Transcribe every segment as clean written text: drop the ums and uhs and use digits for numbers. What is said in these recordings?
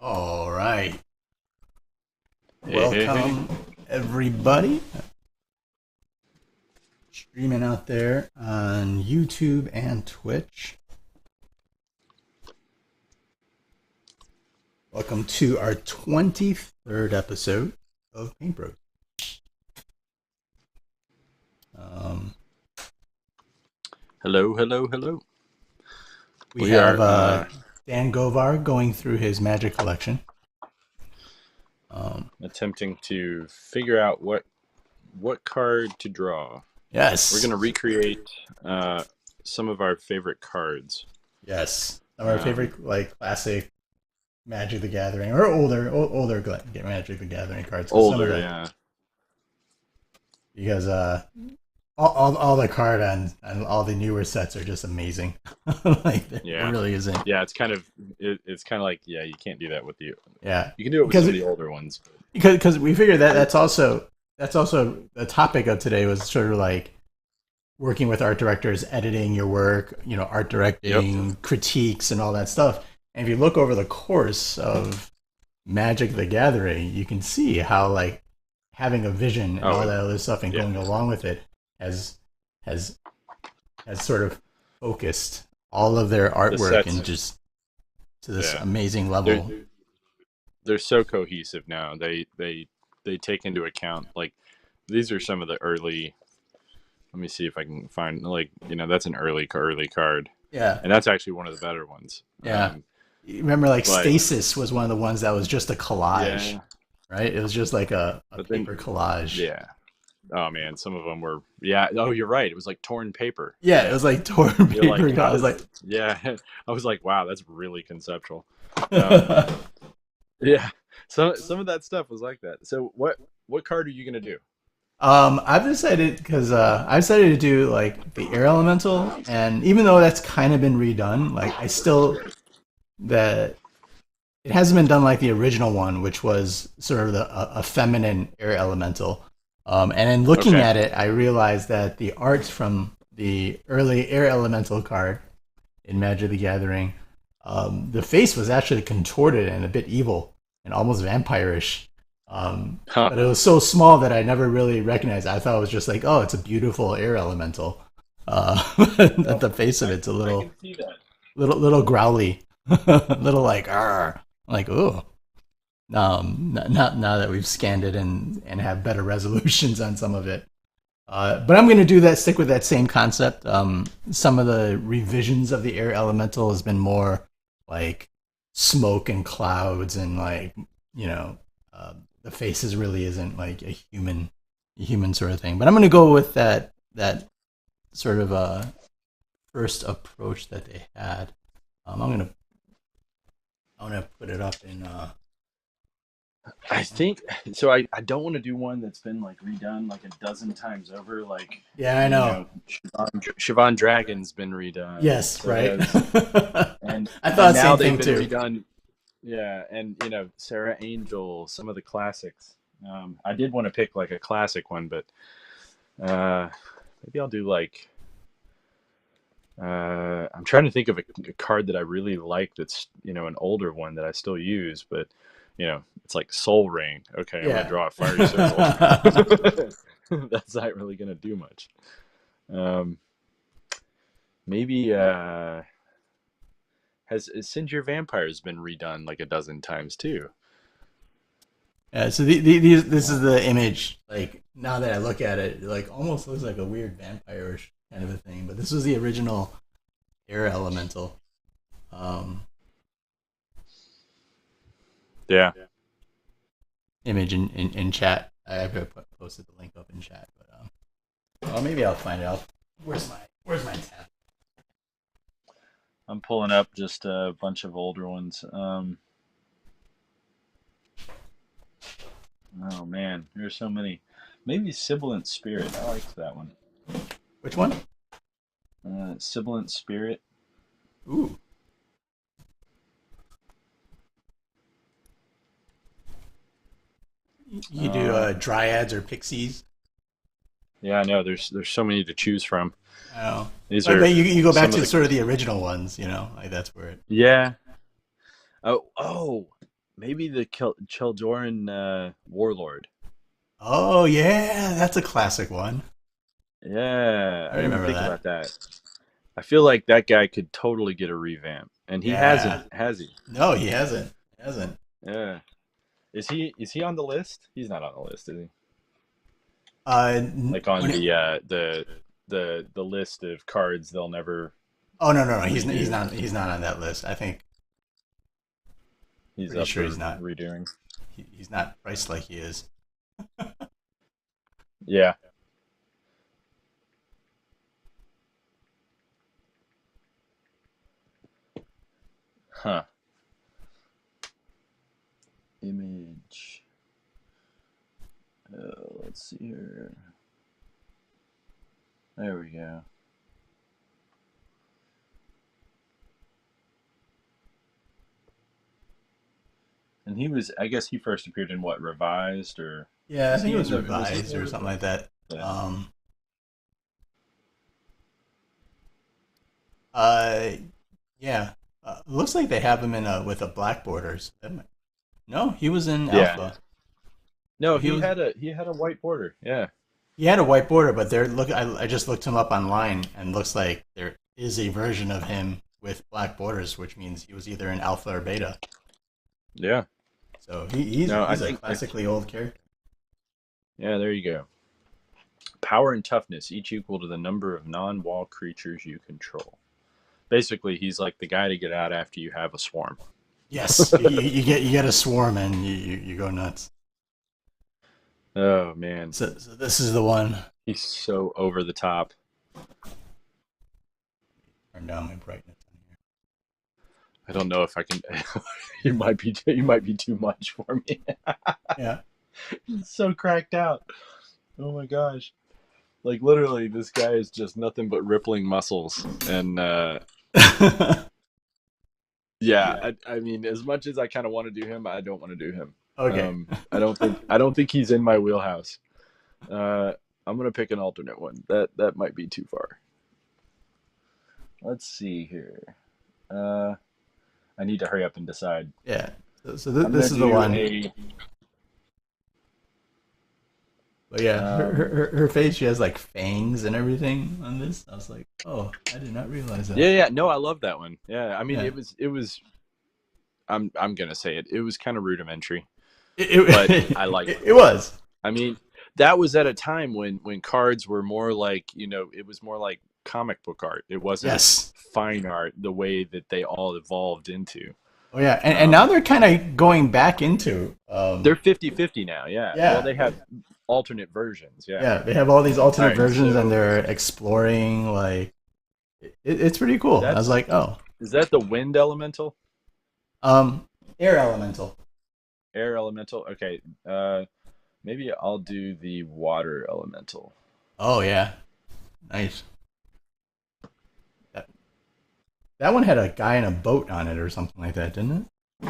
All right. Hey, hey, hey. Welcome, everybody. Streaming out there on YouTube and Twitch. Welcome to our 23rd episode of Paint Bros. Um, Hello, hello, hello. we We have are Dan Govar going through his magic collection. attempting to figure out what card to draw. We're Yes, going to recreate some of our favorite cards. yes. Some of our Um, favorite, like classic Magic the Gathering or older Magic the Gathering cards. Because some of older, the yeah. because all the card on all the newer sets are just amazing. Like there Yeah. really isn't. Yeah, it's kind of like, yeah, you can't do that with the Yeah, you can do it with some of the older ones. because we figured that Or that's also the topic of today was sort of like working with art directors, editing your work, art Yep. directing, critiques, and all that stuff. And if you look over the course of Magic the Gathering, you can see how like having a vision and all Oh, that other stuff and yeah. going along with it has has has sort of focused all of their The artwork sets, and just to this yeah. amazing They're level. they're so cohesive now. They take into account like these are some of the early. Let me see if I can find that's an early card, Yeah, and that's actually one of the better ones. yeah. You remember, like But Stasis was one of the ones that was just a collage, yeah, right? It was just like a but paper then collage. yeah, oh man, some of them were yeah. Oh, you're right. It was like torn paper. Yeah, it Yeah, was like torn you're like paper. I how was does like, yeah. I was like wow, that's really conceptual. Um, yeah, some of that stuff was like that. So what card are you gonna do? I've decided because I've decided to do like the air elemental, and even though that's kind of been redone, like I still that it hasn't been done like the original one, which was sort of a feminine air elemental. And in looking Okay, at it, I realized that the art from the early air elemental card in Magic the Gathering, the face was actually contorted and a bit evil and almost vampirish. huh? But it was so small that I never really recognized it. I thought it was just like, oh, it's a beautiful air elemental. At Oh, the face of I it's a I little, can see that. little growly, little like, "Arr." Like, oh, not now that we've scanned it and have better resolutions on some of it. But I'm going to do that. Stick with that same concept. Some of the revisions of the air elemental has been more like smoke and clouds and like you know the faces really isn't like a human sort of thing. But I'm going to go with that sort of first approach that they had. I'm gonna put it up in. I think so. I don't want to do one that's been like redone like a dozen times over. Like, Yeah, I know. Siobhan Dragon's been redone. Yes, So right. has and I and thought now same they've thing been too. redone. Yeah, and Sarah Angel, some of the classics. I did want to pick like a classic one, but uh, maybe I'll do like I'm trying to think of a card that I really like that's an older one that I still use, but it's like Soul Rain. Okay, I'm gonna Yeah. draw a fiery circle. That's not really gonna do much. Um, maybe has Singe Your Vampires been redone like a dozen times too? Yeah, so this is the image. Like now that I look at it, it like almost looks like a weird vampire-ish kind of a thing. But this was the original air elemental um, Yeah. image in chat. I have posted the link up in chat, but well, maybe I'll find it out. Where's my tab? I'm pulling up just a bunch of older ones. Oh man, there's so many. Maybe Sibilant Spirit. I liked that one. Which one? Sibilant Spirit. Ooh, you do Um, dryads or pixies? yeah, I know. There's so many to choose from. Oh, These but are you go back some of to the sort of the original ones. Like that's where it. yeah. Oh, maybe the Cheldoran warlord. Oh yeah, that's a classic one. Yeah, I I didn't even remember think that. about that. I feel like that guy could totally get a revamp, and he Yeah. hasn't, has he? No, he hasn't. He hasn't. Yeah. Is he on the list? He's not on the list, is he? Like on When it, the list of cards they'll never oh no, no, no, redo. he's not on that list. I think He's pretty up sure for he's not. redoing. He's not priced like he is. Yeah. Huh. Image. Let's see here. There we go. And he was, I guess he first appeared in what, Revised, or Yeah, I was think it he in was the was he revised or something like that. yeah. Um, uh, yeah. Looks like they have him in a with a black borders. No, he was in Yeah. Alpha. No, So he was. he had a white border. Yeah. He had a white border, but there. Look, I just looked him up online, and looks like there is a version of him with black borders, which means he was either in Alpha or Beta. Yeah. So No, he's a classically old character. yeah, there you go. Power and toughness, each equal to the number of non-wall creatures you control. Basically, he's like the guy to get out after you have a swarm. Yes, you get a swarm and you go nuts. Oh man, So this is the one. he's so over the top. Turn down my brightness. I don't know if I can. You might be too much for me. Yeah. He's so cracked out. Oh my gosh. Like literally, this guy is just nothing but rippling muscles, and yeah, I mean, as much as I kind of want to do him, I don't want to do him. Okay. I don't think he's in my wheelhouse. I'm gonna pick an alternate one. That might be too far. Let's see here. I need to hurry up and decide. Yeah. I'm gonna This is the do one. a. But yeah, Um, her face, she has like fangs and everything on this. I was like, oh, I did not realize that. yeah, yeah, no, I love that one. Yeah, I mean, Yeah. it was. I'm gonna say it. It was kind of rudimentary, but I liked it. It was. I mean, that was at a time when cards were more like, it was more like comic book art. It wasn't Yes. fine art the way that they all evolved into. Oh yeah, and now Um, they're kind of going back into they're 50-50 now. Yeah. Well, yeah, they have alternate versions. Yeah. yeah, they have all these All alternate right. versions and So they're exploring like it's pretty cool. I was that's like, oh, is that the wind elemental, um, air elemental. air elemental? Okay. Maybe I'll do the water elemental. Oh yeah, nice. That that one had a guy in a boat on it or something like that, didn't it?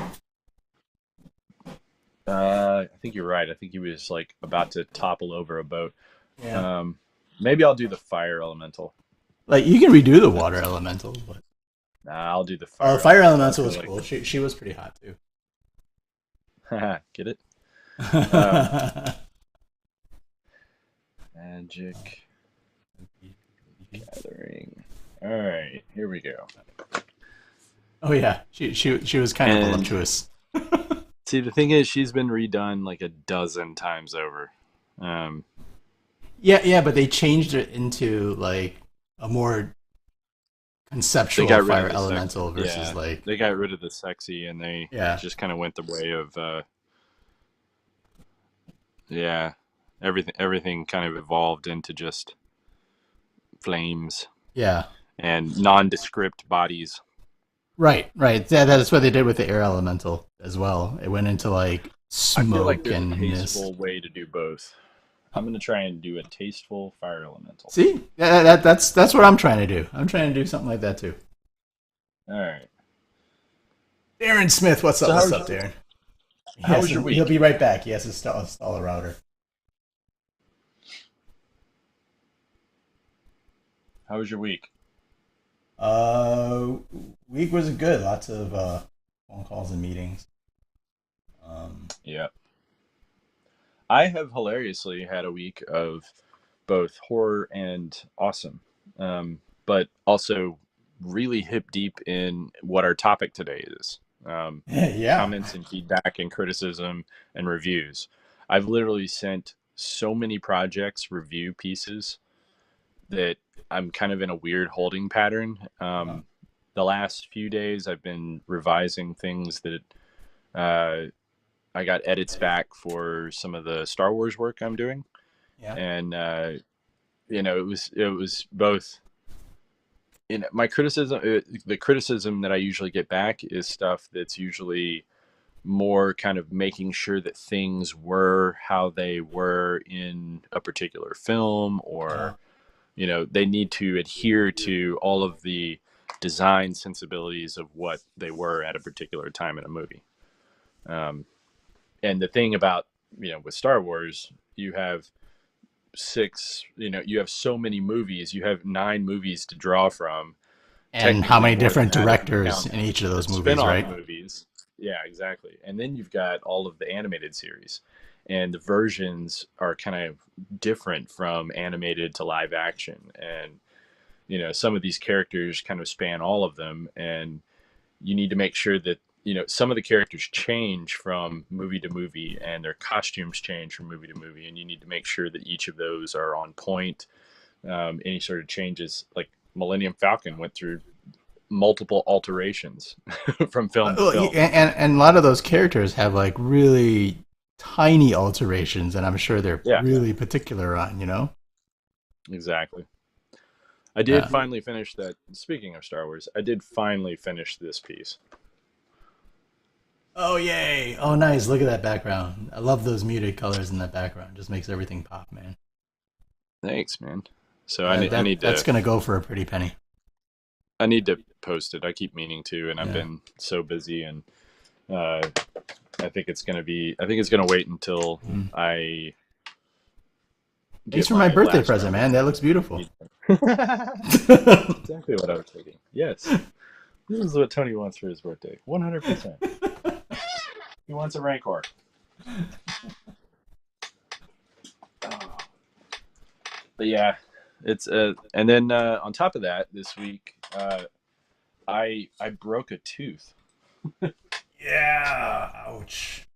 I think you're right. I think he was like about to topple over a boat. Yeah. Um, maybe I'll do the fire elemental. Like you can redo the water elemental, but Nah, I'll do the oh, fire fire elemental. I elemental feel was like cool. She was pretty get get it. it. Magic gathering. All right, here we go. Oh yeah, she was kind of And voluptuous. see, the thing is, she's been redone like a dozen times over. Um, Yeah, yeah, but they changed it into like a more they conceptual got rid of fire the sex. elemental versus Yeah, like they got rid of the sexy, and they yeah, just kind of went the way of yeah, everything kind of evolved into just flames yeah. and nondescript bodies. Right, right. Yeah, that's what they did with the air elemental as well. It went into like I feel like smoke there's a and mist. tasteful way to do both. I'm gonna try and do a tasteful fire elemental. See, that's what I'm trying to do. I'm trying to do something like that too. All right. Darren Smith, what's up? So What's up, Darren? how was your He'll week? be right back. He has to install a router. How was your week? Uh, week was good. Lots of phone calls and meetings. Yeah. I have hilariously had a week of both horror and awesome, but also really hip deep in what our topic today is, Yeah. comments and feedback and criticism and reviews. I've literally sent so many projects review pieces that I'm kind of in a weird holding pattern. The last few days, I've been revising things that uh, I got edits back for some of the Star Wars work I'm doing, Yeah. and it was both. In my criticism, the criticism that I usually get back is stuff that's usually more kind of making sure that things were how they were in a particular film, Uh-huh. or they need to adhere to all of the design sensibilities of what they were at a particular time in a movie. Um, and the thing about with Star Wars, you have six, you have so many movies, you have 9 movies to draw from, And how technically many more than different that if you directors count in each of the those movies, spin-off right? movies. Yeah, exactly. And then you've got all of the animated series, and the versions are kind of different from animated to live action. And some of these characters kind of span all of them, and you need to make sure that some of the characters change from movie to movie, and their costumes change from movie to movie, and you need to make sure that each of those are on point. Any sort of changes, like Millennium Falcon went through multiple alterations from film to film. And a lot of those characters have like really tiny alterations, and I'm sure they're Yeah, really particular on, you know? exactly. I did Yeah. finally finish that. Speaking of Star Wars, I did finally finish this piece. Oh, yay. Oh, nice. Look at that background. I love those muted colors in that background. Just makes everything pop, man. Thanks, man. So I Yeah, need, I that need that's to gonna go for a pretty penny. I need to post it. I keep meaning to, and I've Yeah. been so busy, and uh, I think it's gonna wait until Mm. I Thanks get for my my birthday last present, round man. of That looks beautiful. That's exactly what I was thinking. Yes, this is what Tony wants for his birthday. 100%. He wants a Rancor. Oh. But yeah, it's and then on top of that, this week I broke a tooth. Yeah. Ouch.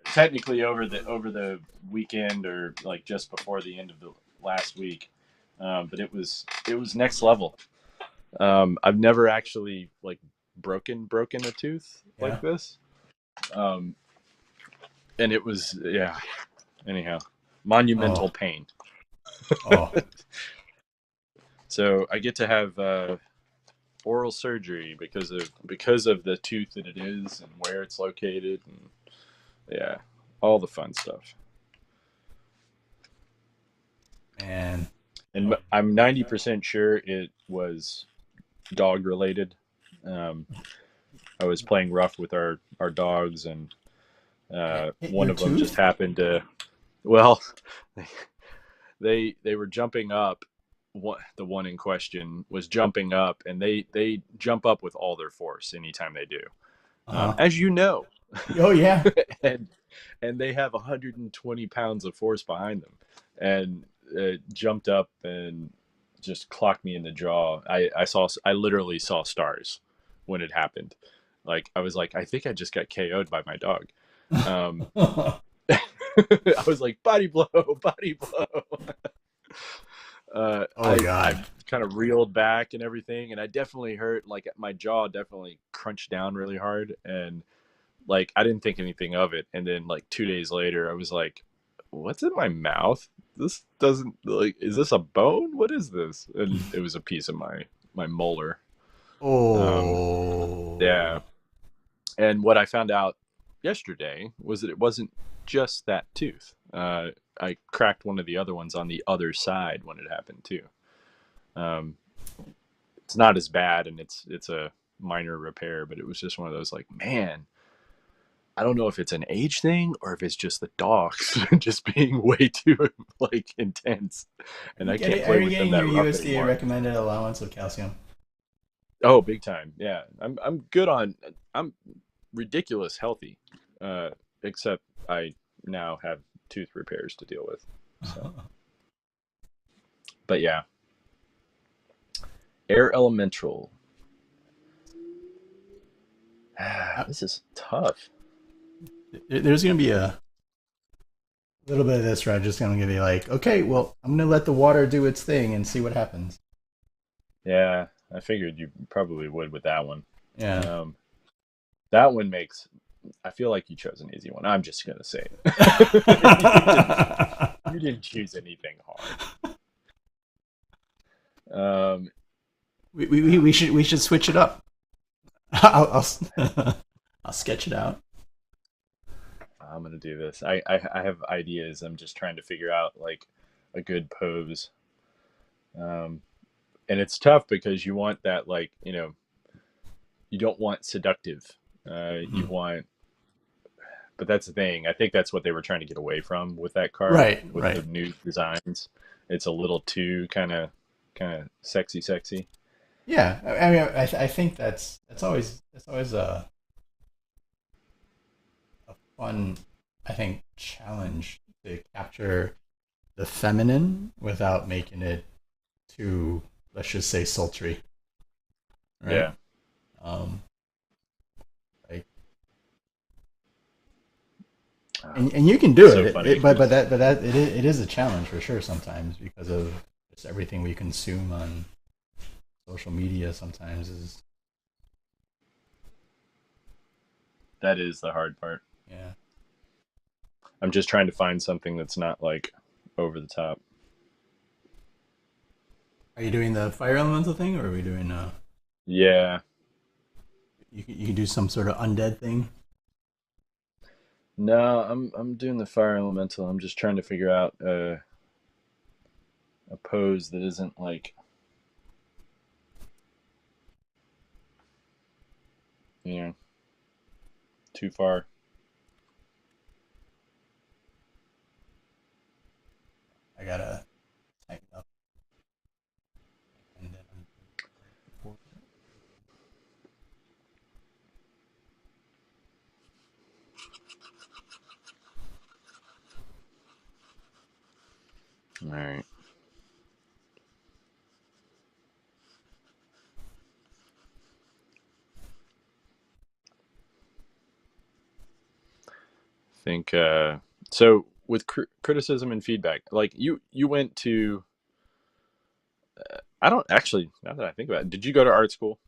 Technically over the weekend, or like just before the end of the last week, but it was next level. I've never actually like broken a tooth Yeah. like this, um, and it was, yeah. Anyhow, monumental Oh. pain. Oh. So I get to have oral surgery because of the tooth that it is and where it's located, and yeah, all the fun stuff. Man. And Oh. I'm 90% sure it was dog related. Um, I was playing rough with our dogs, and And it hit one your of them just tooth? happened to, well, they were jumping up. The one in question was jumping up, and they jump up with all their force anytime they do, Uh-huh. as you know. Oh, yeah. and and they have 120 pounds of force behind them, and jumped up and just clocked me in the jaw. I literally saw stars when it happened. Like, I was like, I think I just got KO'd by my dog. Um, I was like, body blow, body blow. Oh, I God. kind of reeled back and everything, and I definitely hurt. Like, my jaw definitely crunched down really hard, and like I didn't think anything of it. And then like 2 days later, I was like, "What's in my mouth? This doesn't, like. Is this a bone? What is this?" And it was a piece of my molar. Yeah. Oh. And what I found out yesterday was that it wasn't just that tooth. I cracked one of the other ones on the other side when it happened too. Um, it's not as bad, and it's a minor repair, but it was just one of those, like, man, I don't know if it's an age thing or if it's just the dogs just being way too like intense, and I can't Are play you with them getting your that rough USDA anymore. recommended allowance of calcium? Oh, big time. Yeah, I'm good on. I'm ridiculous healthy. Uh, except I now have tooth repairs to deal with. So, but yeah, air elemental. This is tough. There's going to be a little bit of this where I'm just going to be like, okay, well, I'm going to let the water do its thing and see what happens. Yeah, I figured you probably would with that one. Yeah. Um, that one makes. I feel like you chose an easy one. I'm just gonna say it. You didn't choose anything hard. Um, we should switch it up. I'll sketch it out. I'm gonna do this. I have ideas. I'm just trying to figure out like a good pose. Um, and it's tough because you want that like you don't want seductive. You Mhm. want, but that's the thing. I think that's what they were trying to get away from with that card Right, with the right. new designs. It's a little too kind of sexy. Yeah, I mean, I think that's always a fun, I think, challenge to capture the feminine without making it too, let's just say, sultry, right? Yeah. Um, like, Oh, and you can do it's so it, funny but because it is a challenge for sure sometimes because of just everything we consume on social media. Sometimes is that is the hard part. yeah. I'm just trying to find something that's not like over the top. Are you doing the fire elemental thing, or are we doing Yeah. you can do some sort of undead thing? No, I'm doing the fire elemental. I'm just trying to figure out a pose that isn't like you know too far. I gotta type it up and then I'm All right. Think so with criticism and feedback. Like you went to I don't actually now that I think about it. Did you go to art school?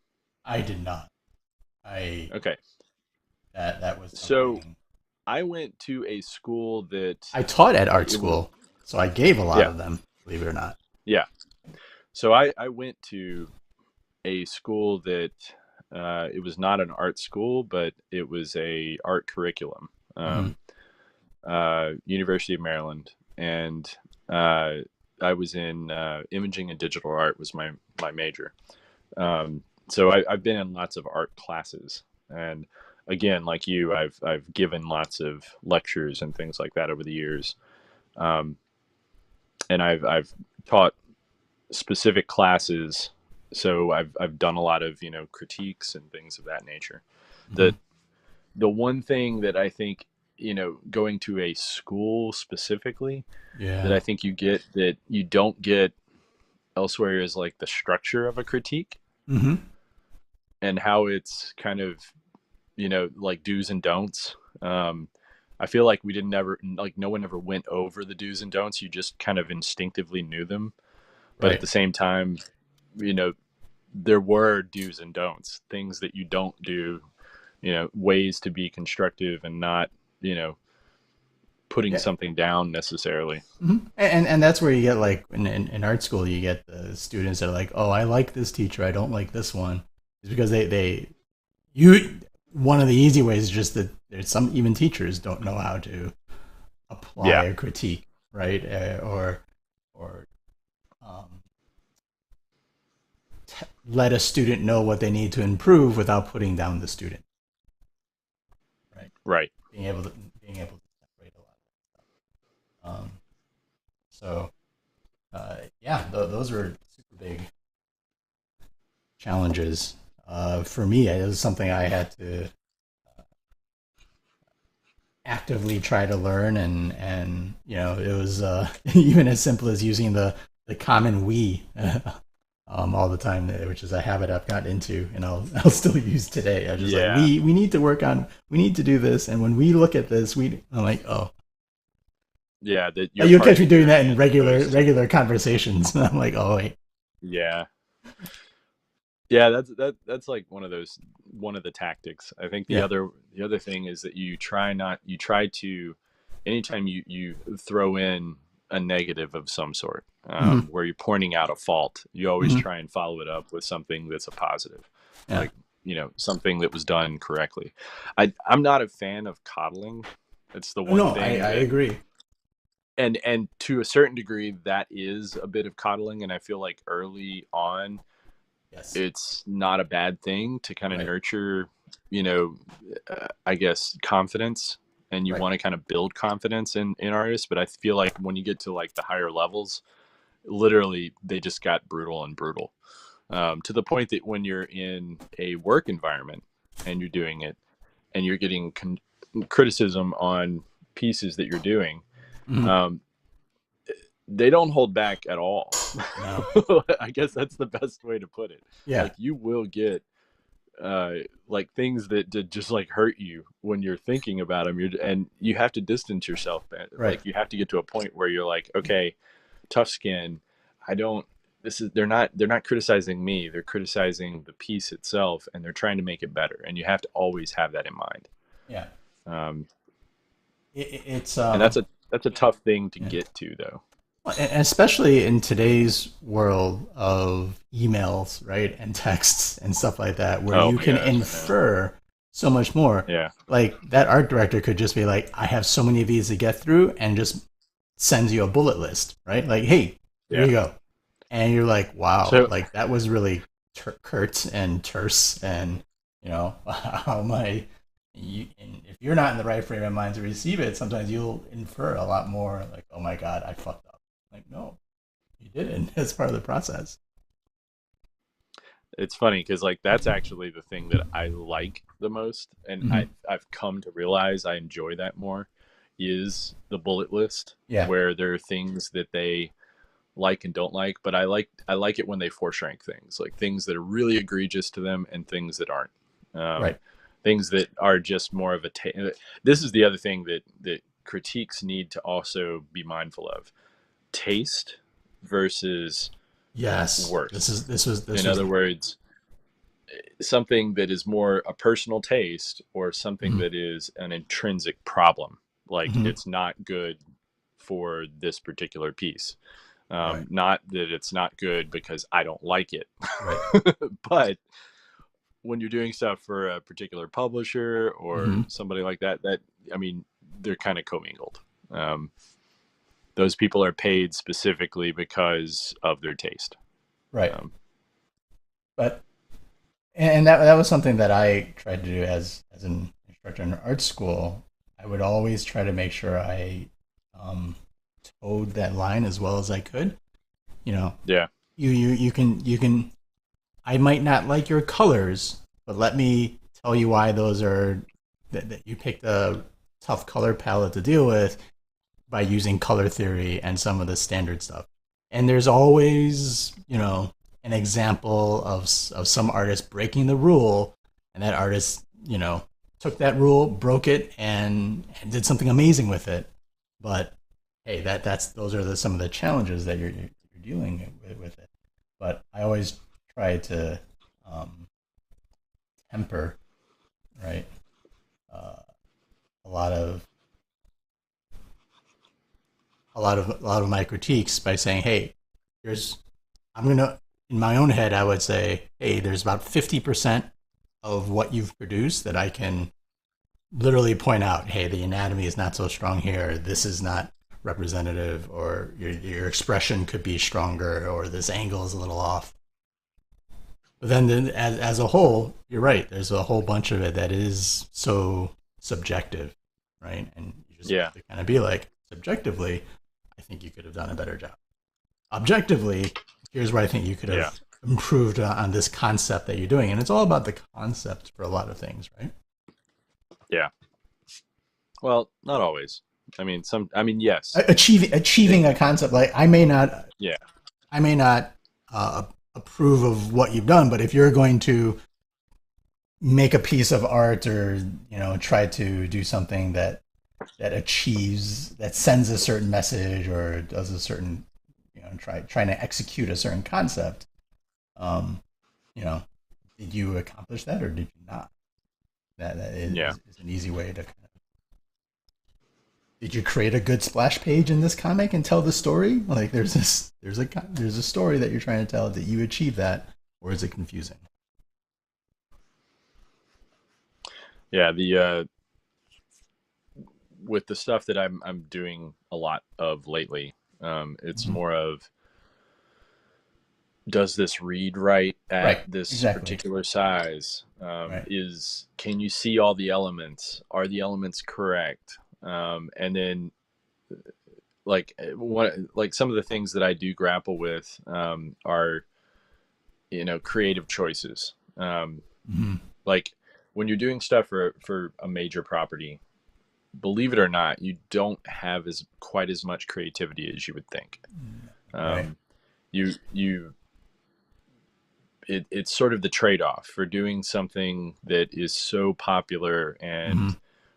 I did not. I Okay. that was So something I went to a school that I taught at art it was school, so I gave a lot yeah, of them, believe it or not. yeah. So I went to a school that it was not an art school, but it was a art curriculum. Hmm. University of Maryland, and uh, I was in imaging and digital art was my major. So I've been in lots of art classes, and again, like you, I've given lots of lectures and things like that over the years, um, and I've taught specific classes. So I've done a lot of critiques and things of that nature. Hmm. The the one thing that I think going to a school specifically that Yeah. I think you get that you don't get elsewhere is like the structure of a critique Hmm. and how it's kind of like do's and don'ts. I feel like we didn't ever like no one ever went over the do's and don'ts. You just kind of instinctively knew them, but at Right. the same time, you know, there were do's and don'ts, things that you don't do, ways to be constructive and not, you know, putting Yeah. something down necessarily. And that's where you get like in art school you get the students that are like, oh, I like this teacher, I don't like this one. It's because they you one of the easy ways is just that there's some even teachers don't know how to apply Yeah, a critique, right? Or um, let a student know what they need to improve without putting down the student, right? right. Being able to being able to separate a lot of stuff. So yeah, those were super big challenges. For me, it was something I had to actively try to learn, and it was even as simple as using the common we all the time, which is a habit I've gotten into, and I'll still use today. I just like Yeah, we need to work on, we need to do this, and when we look at this, I'm like, oh, yeah, that your you'll catch me partner's doing doing that in it regular opposed to regular conversations. I'm like, oh wait, yeah. Yeah, that's like one of the tactics. I think yeah, the other thing is that you try to anytime you throw in a negative of some sort, hmm where you're pointing out a fault, you always hmm try and follow it up with something that's a positive, yeah. like something that was done correctly. I'm not a fan of coddling. It's the Oh, one no, I thing I that agree. and to a certain degree that is a bit of coddling, and I feel like early on Yes, it's not a bad thing to kind of right, nurture, you know, I guess confidence, and you right. want to kind of build confidence in artists. But I feel like when you get to like the higher levels, literally they just got brutal and brutal, to the point that when you're in a work environment and you're doing it and you're getting criticism on pieces that you're doing, hmm um, they don't hold back at all. No, I guess that's the best way to put it. yeah, Like you will get uh like things that did just like hurt you when you're thinking about them, and you have to distance yourself, man. right. Like you have to get to a point where you're like, okay, tough skin. I don't this is they're not criticizing me, they're criticizing the piece itself, and they're trying to make it better, and you have to always have that in mind. Yeah, um it's and that's a tough thing to yeah. get to though. Well, and especially in today's world of emails, right, and texts and stuff like that, where Oh you my can gosh, I know. infer so much more. Yeah, Like that art director could just be like, "I have so many of these to get through," and just sends you a bullet list, right? Like, "Hey, here yeah. you go," and you're like, "Wow, So like that was really curt and terse," and how am I? And if you're not in the right frame of mind to receive it, sometimes you'll infer a lot more. Like, "Oh my God, I fucked up." Like, no, you didn't. It's part of the process. it's funny because like that's actually the thing that I like the most, and Hmm I've come to realize I enjoy that more, is the bullet list, Yeah. where there are things that they like and don't like, but I like it when they force rank things, like things that are really egregious to them and things that aren't, um, Right. things that are just more of a this is the other thing that critiques need to also be mindful of: taste versus Yes. worth. This In was. other words, something that is more a personal taste or something hmm that is an intrinsic problem, like hmm it's not good for this particular piece, Right. not that it's not good because I don't like it. Right. But when you're doing stuff for a particular publisher or hmm somebody like that, I mean, they're kind of commingled. um, those people are paid specifically because of their taste. Right. um, But and that was something that I tried to do as an instructor in art school. I would always try to make sure I um, towed that line as well as I could. You know, yeah, you can. I might not like your colors, but let me tell you why those are that you picked a tough color palette to deal with by using color theory and some of the standard stuff. And there's always, an example of some artist breaking the rule, and that artist, took that rule, broke it, and did something amazing with it. But hey, that's those are some of the challenges that you're dealing with it. But I always try to um, temper, right, uh, a lot of a lot of my critiques by saying, "Hey, there's I'm gonna in my own head I would say, hey, there's about 50% of what you've produced that I can literally point out. Hey, the anatomy is not so strong here. This is not representative, or your expression could be stronger, or this angle is a little off." But then, as a whole, you're right. There's a whole bunch of it that is so subjective, right? And you just yeah, have to kind of be like, subjectively, I think you could have done a better job. Objectively, here's where I think you could yeah. have improved on this concept that you're doing. And it's all about the concept for a lot of things, right? Yeah. Well, not always. I mean, yes. Achieving a concept, like Yeah. I may not uh, approve of what you've done, but if you're going to make a piece of art or try to do something that sends a certain message or does a certain trying to execute a certain concept, um, you know, did you accomplish that or did you not? That Yeah. is an easy way to kind of. Did you create a good splash page in this comic and tell the story? Like there's a story that you're trying to tell. Did you achieve that, or is it confusing? Yeah. The with the stuff that I'm doing a lot of lately, it's Hmm. more of, does this read right at Right. this Exactly. particular size? Right. Is Can you see all the elements? Are the elements correct? And then, like some of the things that I do grapple with, are, creative choices. Hmm. Like when you're doing stuff for a major property, believe it or not, you don't have as quite as much creativity as you would think. Right. Um, you it's sort of the trade-off for doing something that is so popular Hmm. and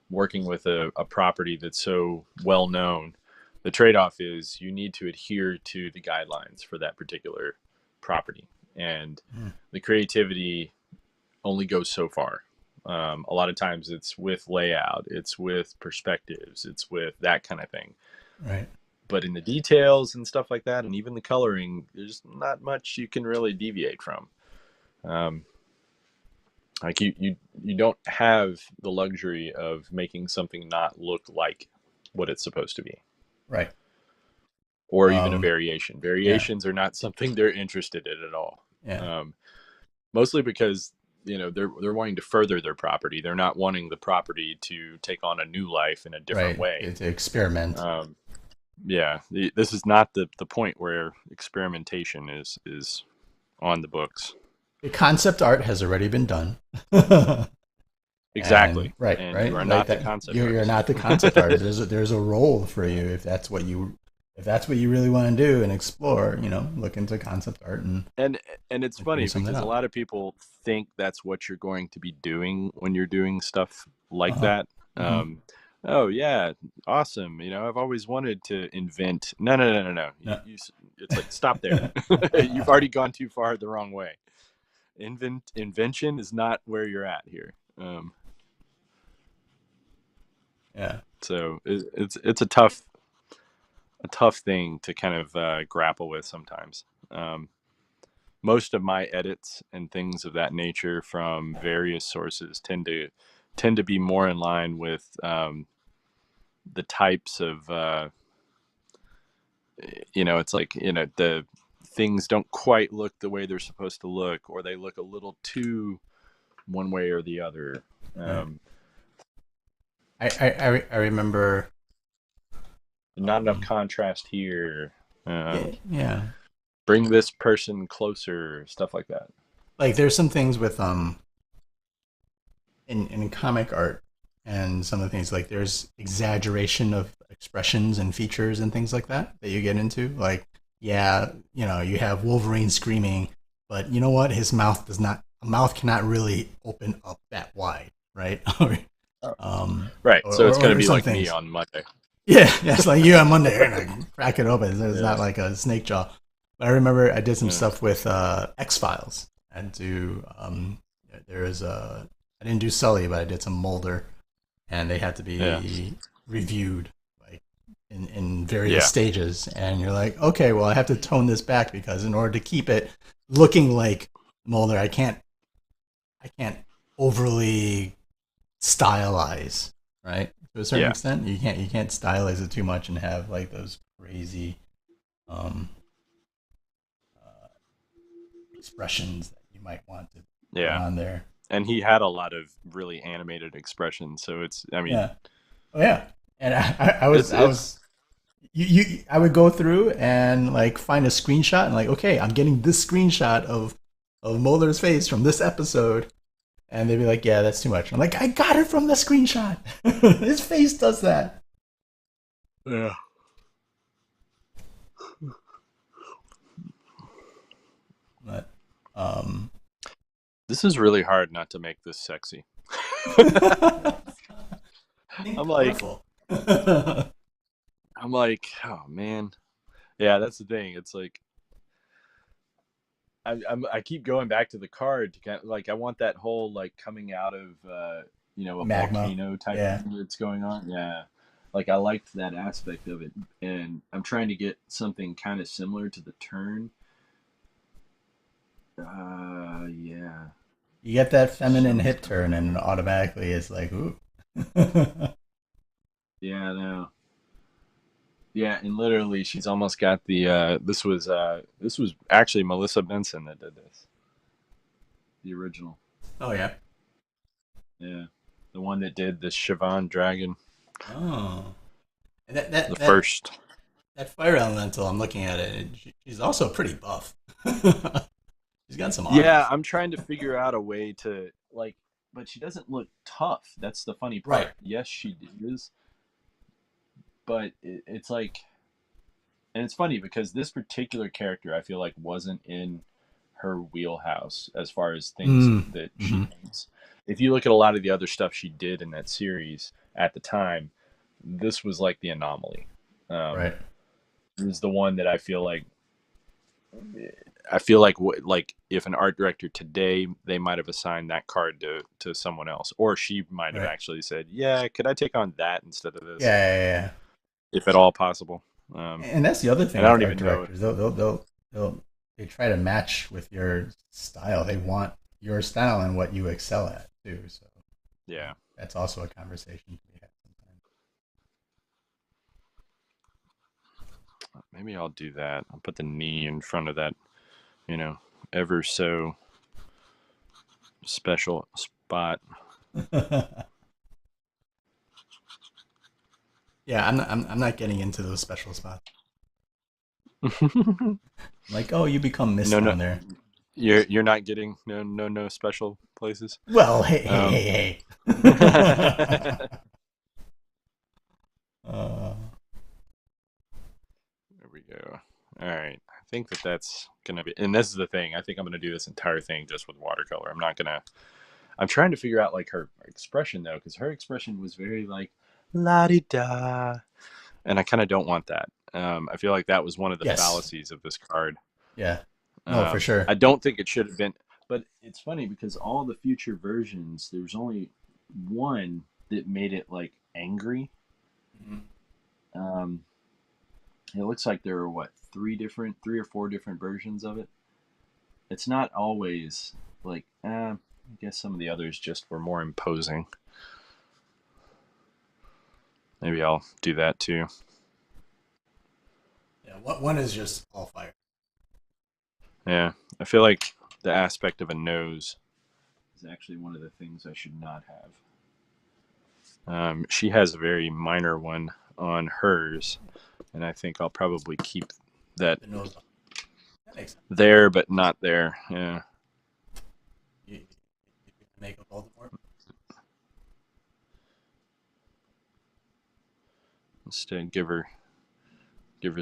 working with a property that's so well known. The trade-off is you need to adhere to the guidelines for that particular property, and the creativity only goes so far. A lot of times it's with layout, it's with perspectives, it's with that kind of thing. Right. But in the details and stuff like that, and even the coloring, there's not much you can really deviate from. Um, like you don't have the luxury of making something not look like what it's supposed to be, Right. or even a Um, variation. yeah. Variations are not something they're interested in at all. Yeah. Um, Mostly because they're wanting to further their property. They're not wanting the property to take on a new life in a different Right. way. It's experiment. Um, yeah, this is not the point where experimentation is on the books. The concept art has already been done. And Exactly, right, and you right, are like not the that. concept You're artist. not the concept artist. There's a role for you if that's what you really want to do and explore. Look into concept art and and it's and figure funny something because a out. lot of people think that's what you're going to be doing when you're doing stuff Uh like huh. that. Hmm. um, oh yeah, awesome, I've always wanted to invent. No, no, no, no, no. No. It's like, stop there. You've already gone too far the wrong way. Invention is not where you're at here. Yeah. So it's a tough thing to kind of grapple with sometimes. Most of my edits and things of that nature from various sources tend to be more in line with, the types of, it's like, the things don't quite look the way they're supposed to look, or they look a little too one way or the other. Right. um, I remember. Not enough Um, contrast here. yeah. Yeah. Bring this person closer, stuff like that. Like there's some things with in comic art and some of the things like there's exaggeration of expressions and features and things like that you get into. Like, yeah, you have Wolverine screaming, but you know what? His mouth does not. A mouth cannot really open up that wide, right? Oh. um, Right, so it's going to or be some like me things. on Monday. Yeah, yeah, it's like you on Monday, you're gonna crack it open. It's Yeah. not like a snake jaw. But I remember I did some Yeah. stuff with X Files. And there is I didn't do Sully, but I did some Mulder, and they had to Yeah. be reviewed like in various Yeah. stages. And you're like, okay, well, I have to tone this back because in order to keep it looking like Mulder, I can't overly stylize, right? To a certain Yeah. extent, you can't stylize it too much and have like those crazy um, uh, expressions that you might want to put Yeah. on there. And he had a lot of really animated expressions, so I mean, Yeah. Oh yeah. And I was it's I it's was I would go through and like find a screenshot and like, okay, I'm getting this screenshot of Mulder's face from this episode, And they'd be like, "Yeah, that's too much." I'm like, "I got it from the screenshot. His face does that." Yeah. But um, This is really hard not to make this sexy. think I'm like, colorful. I'm like, oh man. Yeah, that's the thing. It's like I keep going back to the card to kind of, like I want that whole like coming out of a Magma. volcano type Yeah. thing that's going on. Yeah. Like I liked that aspect of it, and I'm trying to get something kind of similar to the turn. Yeah. You get that feminine So hip turn, and it automatically is like, ooh. yeah, no. Yeah, and literally she's almost got the this was actually Melissa Benson that did this. The original. Oh yeah. Yeah. The one that did the Siobhan Dragon. Oh. And The first. that fire elemental. I'm looking at it. And she's also pretty buff. She's got some Yeah, arms. I'm trying to figure out a way to like but she doesn't look tough. That's the funny Right. part. Yes, she is, but it's like and it's funny because this particular character I feel like wasn't in her wheelhouse as far as things Mm. that she Hmm. does. If you look at a lot of the other stuff she did in that series at the time, this was like the anomaly. Um, Right. it was the one that I feel like if an art director today they might have assigned that card to someone else, or she might have Right. actually said, "Yeah, could I take on that instead of Yeah, this, yeah, yeah. if at all possible?" And that's the other thing And I with don't art even know. directors. They'll they try to match with your style. They want your style and what you excel at too. So Yeah, that's also a conversation to be had sometimes. maybe I'll do that. I'll put the knee in front of that, you know, ever so special spot. Yeah, I'm not getting into those special spots. I'm like, oh, you become mist No, no, down there. you're not getting no special places. Well, hey, hey, Um, hey, there hey. uh, we go. All right, I think that's gonna be. And this is the thing. I think I'm gonna do this entire thing just with watercolor. I'm not gonna. I'm trying to figure out like her expression though, because her expression was very like la di da, and I kind of don't want that. I feel like that was one of the yes. fallacies of this card. Yeah. No, for sure. I don't think it should have been, but it's funny because all the future versions, there was only one that made it like angry. Mhm. Um, it looks like there are what three or four different versions of it. It's not always like, I guess some of the others just were more imposing. Maybe I'll do that too. Yeah. One is just all fire. Yeah, I feel like the aspect of a nose is actually one of the things I should not have. She has a very minor one on hers, and I think I'll probably keep that The nose. That makes sense. there, but not there. Yeah, You can make a Voldemort. instead give her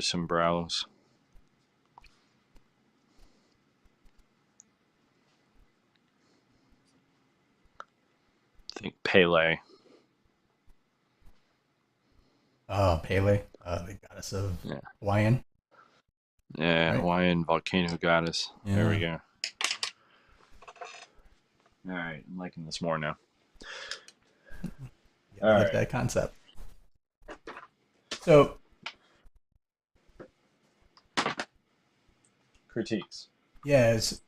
some brows. I think Pele. Oh, Pele, the goddess of Yeah, Hawaiian, yeah, right? Hawaiian volcano goddess. There we Yeah. go. All right, I'm liking this more now. Yeah, All I like right, that concept. So, critiques, yeah, it's,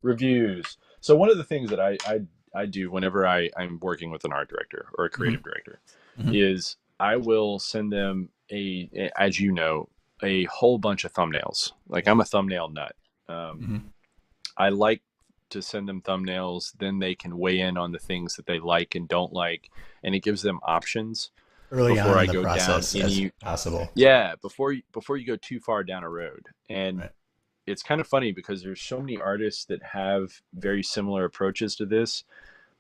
reviews. So one of the things that I do whenever I'm working with an art director or a mhm, creative director mhm, is I will send them as you know, a whole bunch of thumbnails. Like yeah, I'm a thumbnail nut. Um, mhm. I like to send them thumbnails. Then they can weigh in on the things that they like and don't like, and it gives them options Early on before in I the go down process as any. possible. Yeah, before you go too far down a road, and Right. it's kind of funny because there's so many artists that have very similar approaches to this,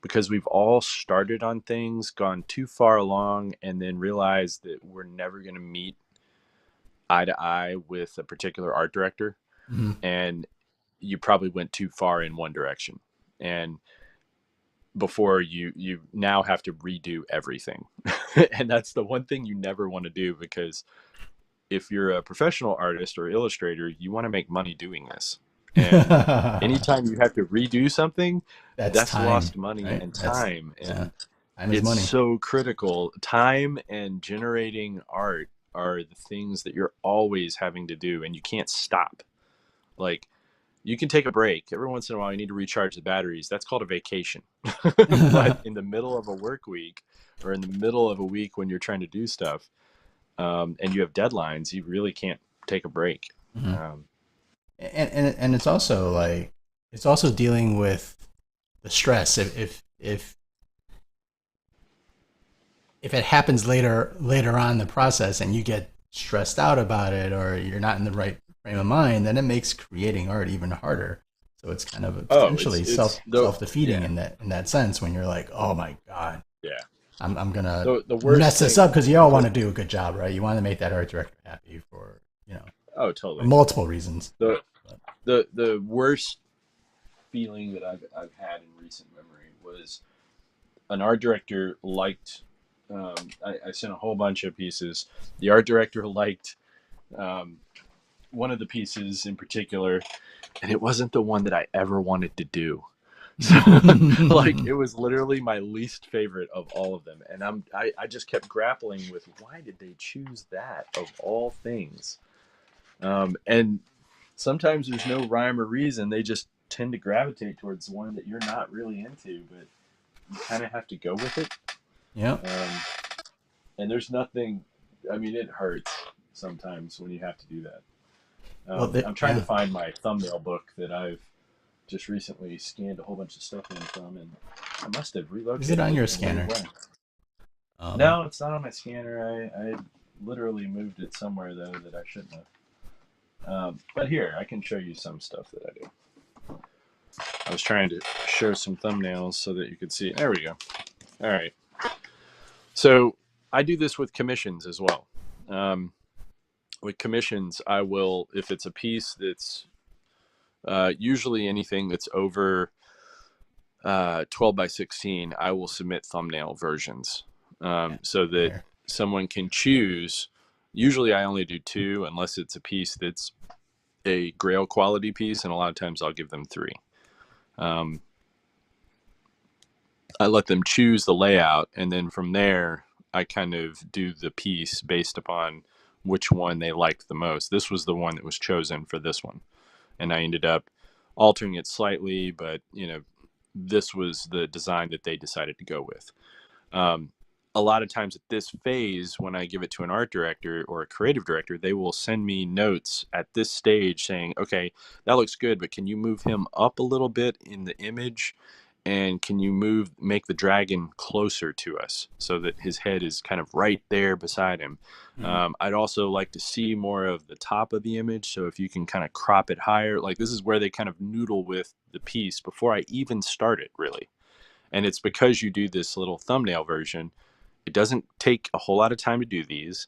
because we've all started on things, gone too far along, and then realized that we're never going to meet eye to eye with a particular art director, Hmm. and you probably went too far in one direction, and before you now have to redo everything. And that's the one thing you never want to do, because if you're a professional artist or illustrator, you want to make money doing this. And anytime you have to redo something, That's that's time, lost money right? and That's time. yeah. And Time is it's money. so critical. Time and generating art are the things that you're always having to do, and you can't stop. Like, you can take a break every once in a while. You need to recharge the batteries. That's called a vacation. But in the middle of a work week, or in the middle of a week when you're trying to do stuff, and you have deadlines, you really can't take a break. Mhm. Um, And it's also like it's also dealing with the stress. If it happens later on in the process and you get stressed out about it, or you're not in the right frame of mind, then it makes creating art even harder. So it's kind of oh, potentially it's the self defeating yeah, in that sense, when you're like, oh my god, yeah. I'm gonna The worst mess this thing. up, because you all want to do a good job, right? You want to make that art director happy for Oh, for totally. multiple reasons. the But, the worst feeling that I've had in recent memory was an art director liked. I sent a whole bunch of pieces. The art director liked um, one of the pieces in particular, and it wasn't the one that I ever wanted to do. So, like, it was literally my least favorite of all of them, and I just kept grappling with, why did they choose that of all things? And sometimes there's no rhyme or reason. They just tend to gravitate towards one that you're not really into, but you kind of have to go with it. yeah. Um, and there's nothing. I mean, it hurts sometimes when you have to do that. Well, I'm trying to yeah. find my thumbnail book that I've just recently scanned a whole bunch of stuff in from, and I must have Is it relocated on it your and laid it scanner? away. Um, No, it's not on my scanner. I literally moved it somewhere though that I shouldn't have. But here, I can show you some stuff that I do. I was trying to show some thumbnails so that you could see. There we go. All right. So I do this with commissions as well. Um, with commissions, I will, if it's a piece that's usually anything that's over 12 by 16, I will submit thumbnail versions, yeah. so Same that here. someone can choose. Usually I only do two, unless it's a piece that's a grail quality piece, and a lot of times I'll give them three. Um, I let them choose the layout, and then from there, I kind of do the piece based upon which one they liked the most. This was the one that was chosen for this one, and I ended up altering it slightly, but this was the design that they decided to go with. Um, a lot of times at this phase, when I give it to an art director or a creative director, they will send me notes at this stage saying, okay, that looks good, but can you move him up a little bit in the image? And can you make the dragon closer to us so that his head is kind of right there beside him? Mhm. I'd also like to see more of the top of the image. So if you can kind of crop it higher, like this is where they kind of noodle with the piece before I even start it, really. And it's because you do this little thumbnail version. It doesn't take a whole lot of time to do these.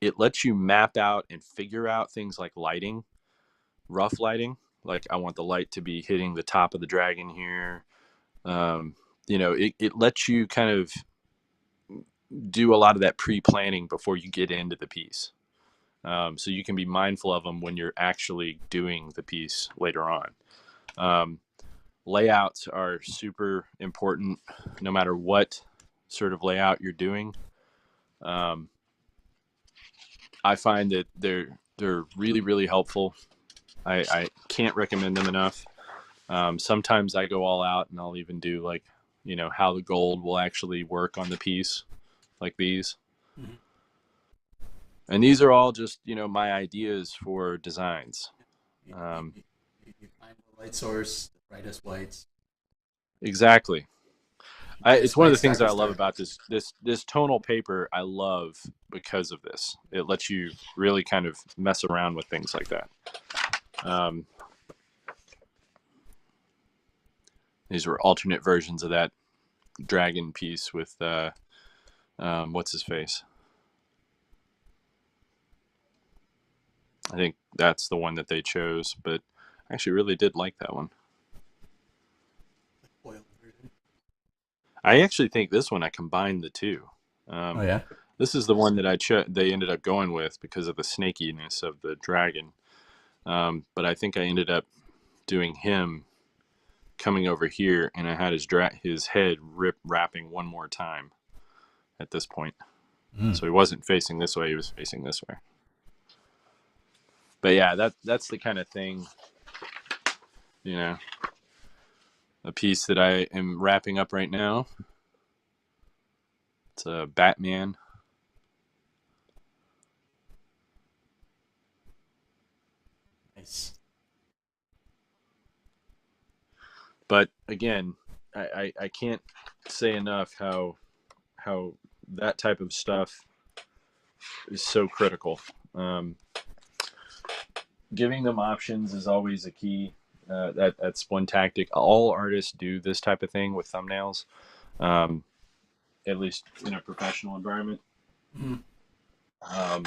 It lets you map out and figure out things like lighting, rough lighting. Like, I want the light to be hitting the top of the dragon here. Um, it lets you kind of do a lot of that pre-planning before you get into the piece. So you can be mindful of them when you're actually doing the piece later on. Um, Layouts are super important no matter what sort of layout you're doing. Um, I find that they're really, really helpful. I can't recommend them enough. Sometimes I go all out and I'll even do, like, how the gold will actually work on the piece, like these. Mhm. And these are all just, my ideas for designs. You, you, Um, you, you find the light source, the brightest whites. exactly. It's Brightest one of the whites things start that with I love start. about this tonal paper. I love because of this. It lets you really kind of mess around with things like that. Um, these were alternate versions of that dragon piece with what's his face. I think that's the one that they chose, but I actually really did like that one. I actually think this one I combined the two. Oh Um, yeah. this is the one that they ended up going with because of the snakiness of the dragon. But I think I ended up doing him coming over here, and I had his head wrapping one more time at this point. Mm. So he wasn't facing this way; he was facing this way. But yeah, that's the kind of thing, you know, a piece that I am wrapping up right now. It's a Batman. Nice. But again, I can't say enough how that type of stuff is so critical. Um, Giving them options is always a key. That's one tactic. All artists do this type of thing with thumbnails, um, at least in a professional environment. Mm. Um,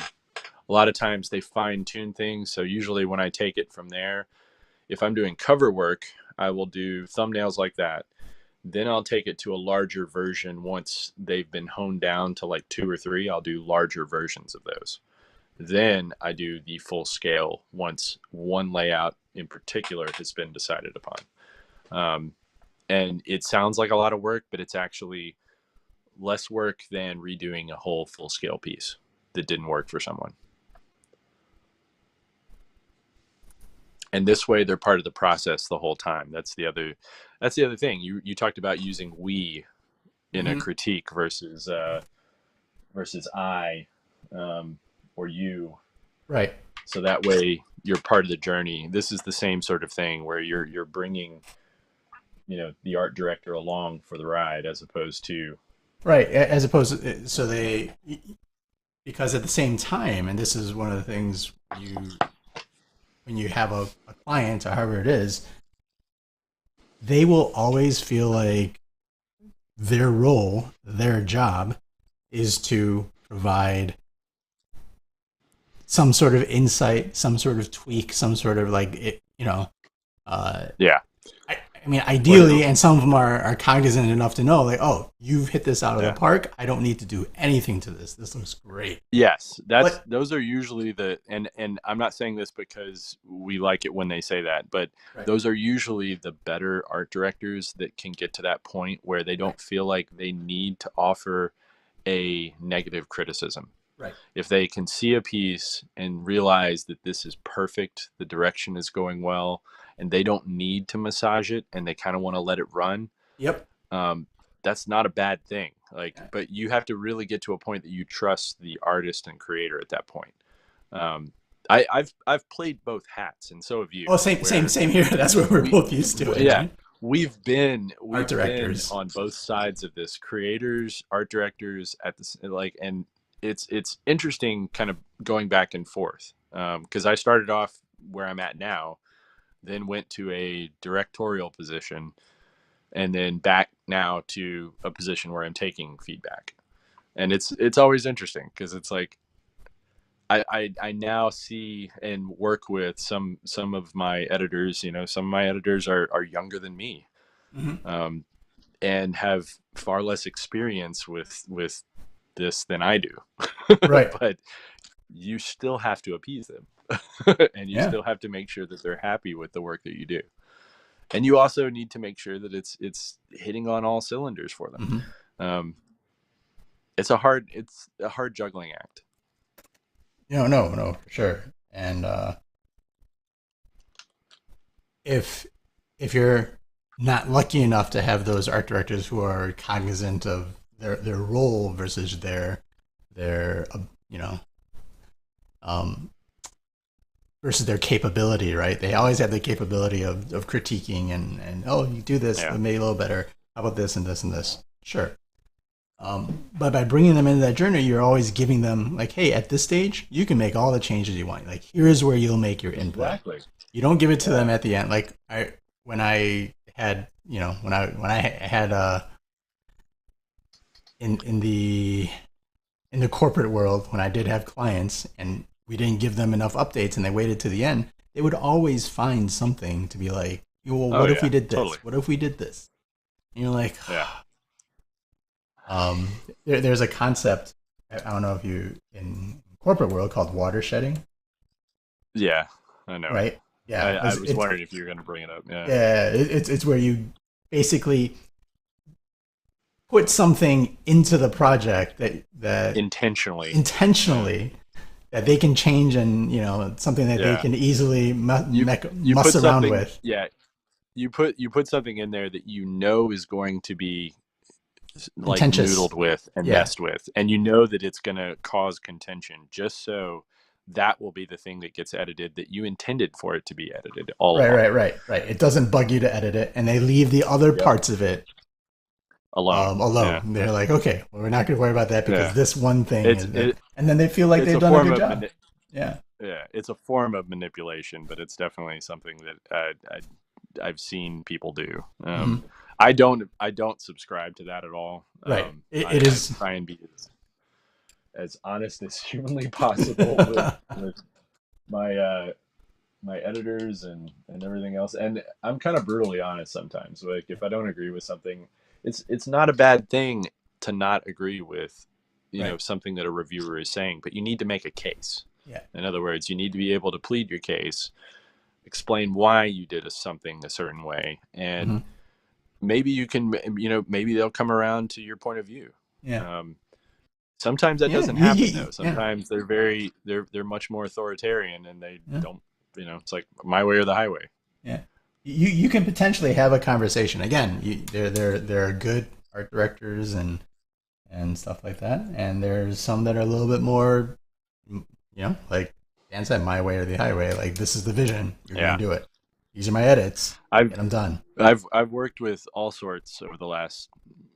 a lot of times they fine tune things. So usually when I take it from there, if I'm doing cover work, I will do thumbnails like that. Then I'll take it to a larger version once they've been honed down to like 2 or 3. I'll do larger versions of those. Then I do the full scale once one layout in particular has been decided upon. Um, and it sounds like a lot of work, but it's actually less work than redoing a whole full scale piece that didn't work for someone. And this way they're part of the process the whole time. That's the other thing. You talked about using we in a Mm-hmm. critique versus I, or you. Right. So that way you're part of the journey. This is the same sort of thing where you're bringing, the art director along for the ride as opposed to. Right. As opposed to, so they, because at the same time, and this is one of the things when you have a client or however it is, they will always feel like their role, their job is to provide some sort of insight, some sort of tweak, some sort of Yeah. I mean, ideally, and some of them are cognizant enough to know, like, oh, you've hit this out of the Yeah. park. I don't need to do anything to this. This looks great. Yes, But those are usually and I'm not saying this because we like it when they say that, but right, those are usually the better art directors that can get to that point where they don't feel like they need to offer a negative criticism. right, If they can see a piece and realize that this is perfect, the direction is going well, and they don't need to massage it and they kind of want to let it run, yep, um, that's not a bad thing. Like, yeah. but you have to really get to a point that you trust the artist and creator at that point. Um, I've played both hats, and so have you. Oh, same here. That's what we're both used to. Yeah, Right? we've been Directors. on both sides of this. Creators, art directors at this, like, and it's interesting, kind of going back and forth. Because I started off where I'm at now, then went to a directorial position, and then back now to a position where I'm taking feedback. And it's always interesting because it's like I now see and work with some of my editors. Some of my editors are younger than me, Mm-hmm. um, and have far less experience with this than I do. Right. But you still have to appease them, and you Yeah. still have to make sure that they're happy with the work that you do. And you also need to make sure that it's hitting on all cylinders for them. Mm-hmm. Um, it's a hard juggling act. No, for sure. And if you're not lucky enough to have those art directors who are cognizant of their role versus their um, versus their capability, right? They always have the capability of critiquing and oh, you do this, Yeah. maybe a little better. How about this and this and this? Sure. But by bringing them into that journey, you're always giving them like, hey, at this stage, you can make all the changes you want. Like, here's where you'll make your input. Exactly. You don't give it to them Yeah. at the end. Like when I had, when I had in the corporate world, when I did have clients and we didn't give them enough updates and they waited to the end, they would always find something to be like, well, Oh what if we yeah. did Totally. this? What if we did this? And you're like, Yeah. um, there's a concept, I don't know if you, in corporate world, called watershedding, Yeah. I know it. right? Yeah, I was wondering if you were going to bring it up. Yeah. yeah, it's where you basically put something into the project that Intentionally. Yeah. intentionally that they can change, and something that they Yeah. can easily You muss put around something. with. Yeah. You put something in there that you know is going to be like Contentious. noodled with and Yeah. messed with, and you know that it's going to cause contention, just so that will be the thing that gets edited that you intended for it to be edited all Right, along. right, right, right. It doesn't bug you to edit it, and they leave the other Yep. parts of it Alone. Yeah. alone. They're like, okay, well, we're not going to worry about that because Yeah. this one thing It's is, it, and then they feel like it's they've a done a form good of job. Yeah. yeah, it's a form of manipulation, but it's definitely something that I've seen people do. Hmm. I don't subscribe to that at all. Right. It I is. try and be as honest as humanly possible with my my editors and everything else. And I'm kind of brutally honest sometimes. Like if I don't agree with something, it's not a bad thing to not agree with, Right. something that a reviewer is saying, but you need to make a case. Yeah. In other words, you need to be able to plead your case, explain why you did something a certain way, Hmm. and maybe you can, maybe they'll come around to your point of view. Yeah. Um, Sometimes that Yeah. doesn't happen though. Yeah. Sometimes they're much more authoritarian, and they Yeah. don't, it's like my way or the highway. Yeah. You can potentially have a conversation. Again, there are good art directors and stuff like that, and there's some that are a little bit more, like Dan said, my way or the highway. Like, this is the vision. You're gonna Yeah. do it. These are my edits. I've Get them done. I've worked with all sorts over the last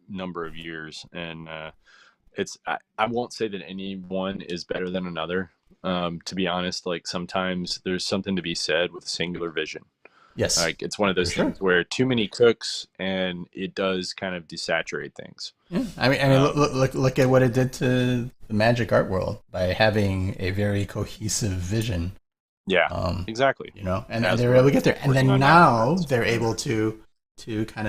number of years, and I won't say that any one is better than another. To be honest, like sometimes there's something to be said with singular vision. Yes, Like it's one of for those sure. things where too many cooks and it does kind of desaturate things. Yeah. I mean, Um, look at what it did to the magic art world by having a very cohesive vision. yeah, Um, exactly. and As they were able we're to get there, and working then on now masterprints. they're able to kind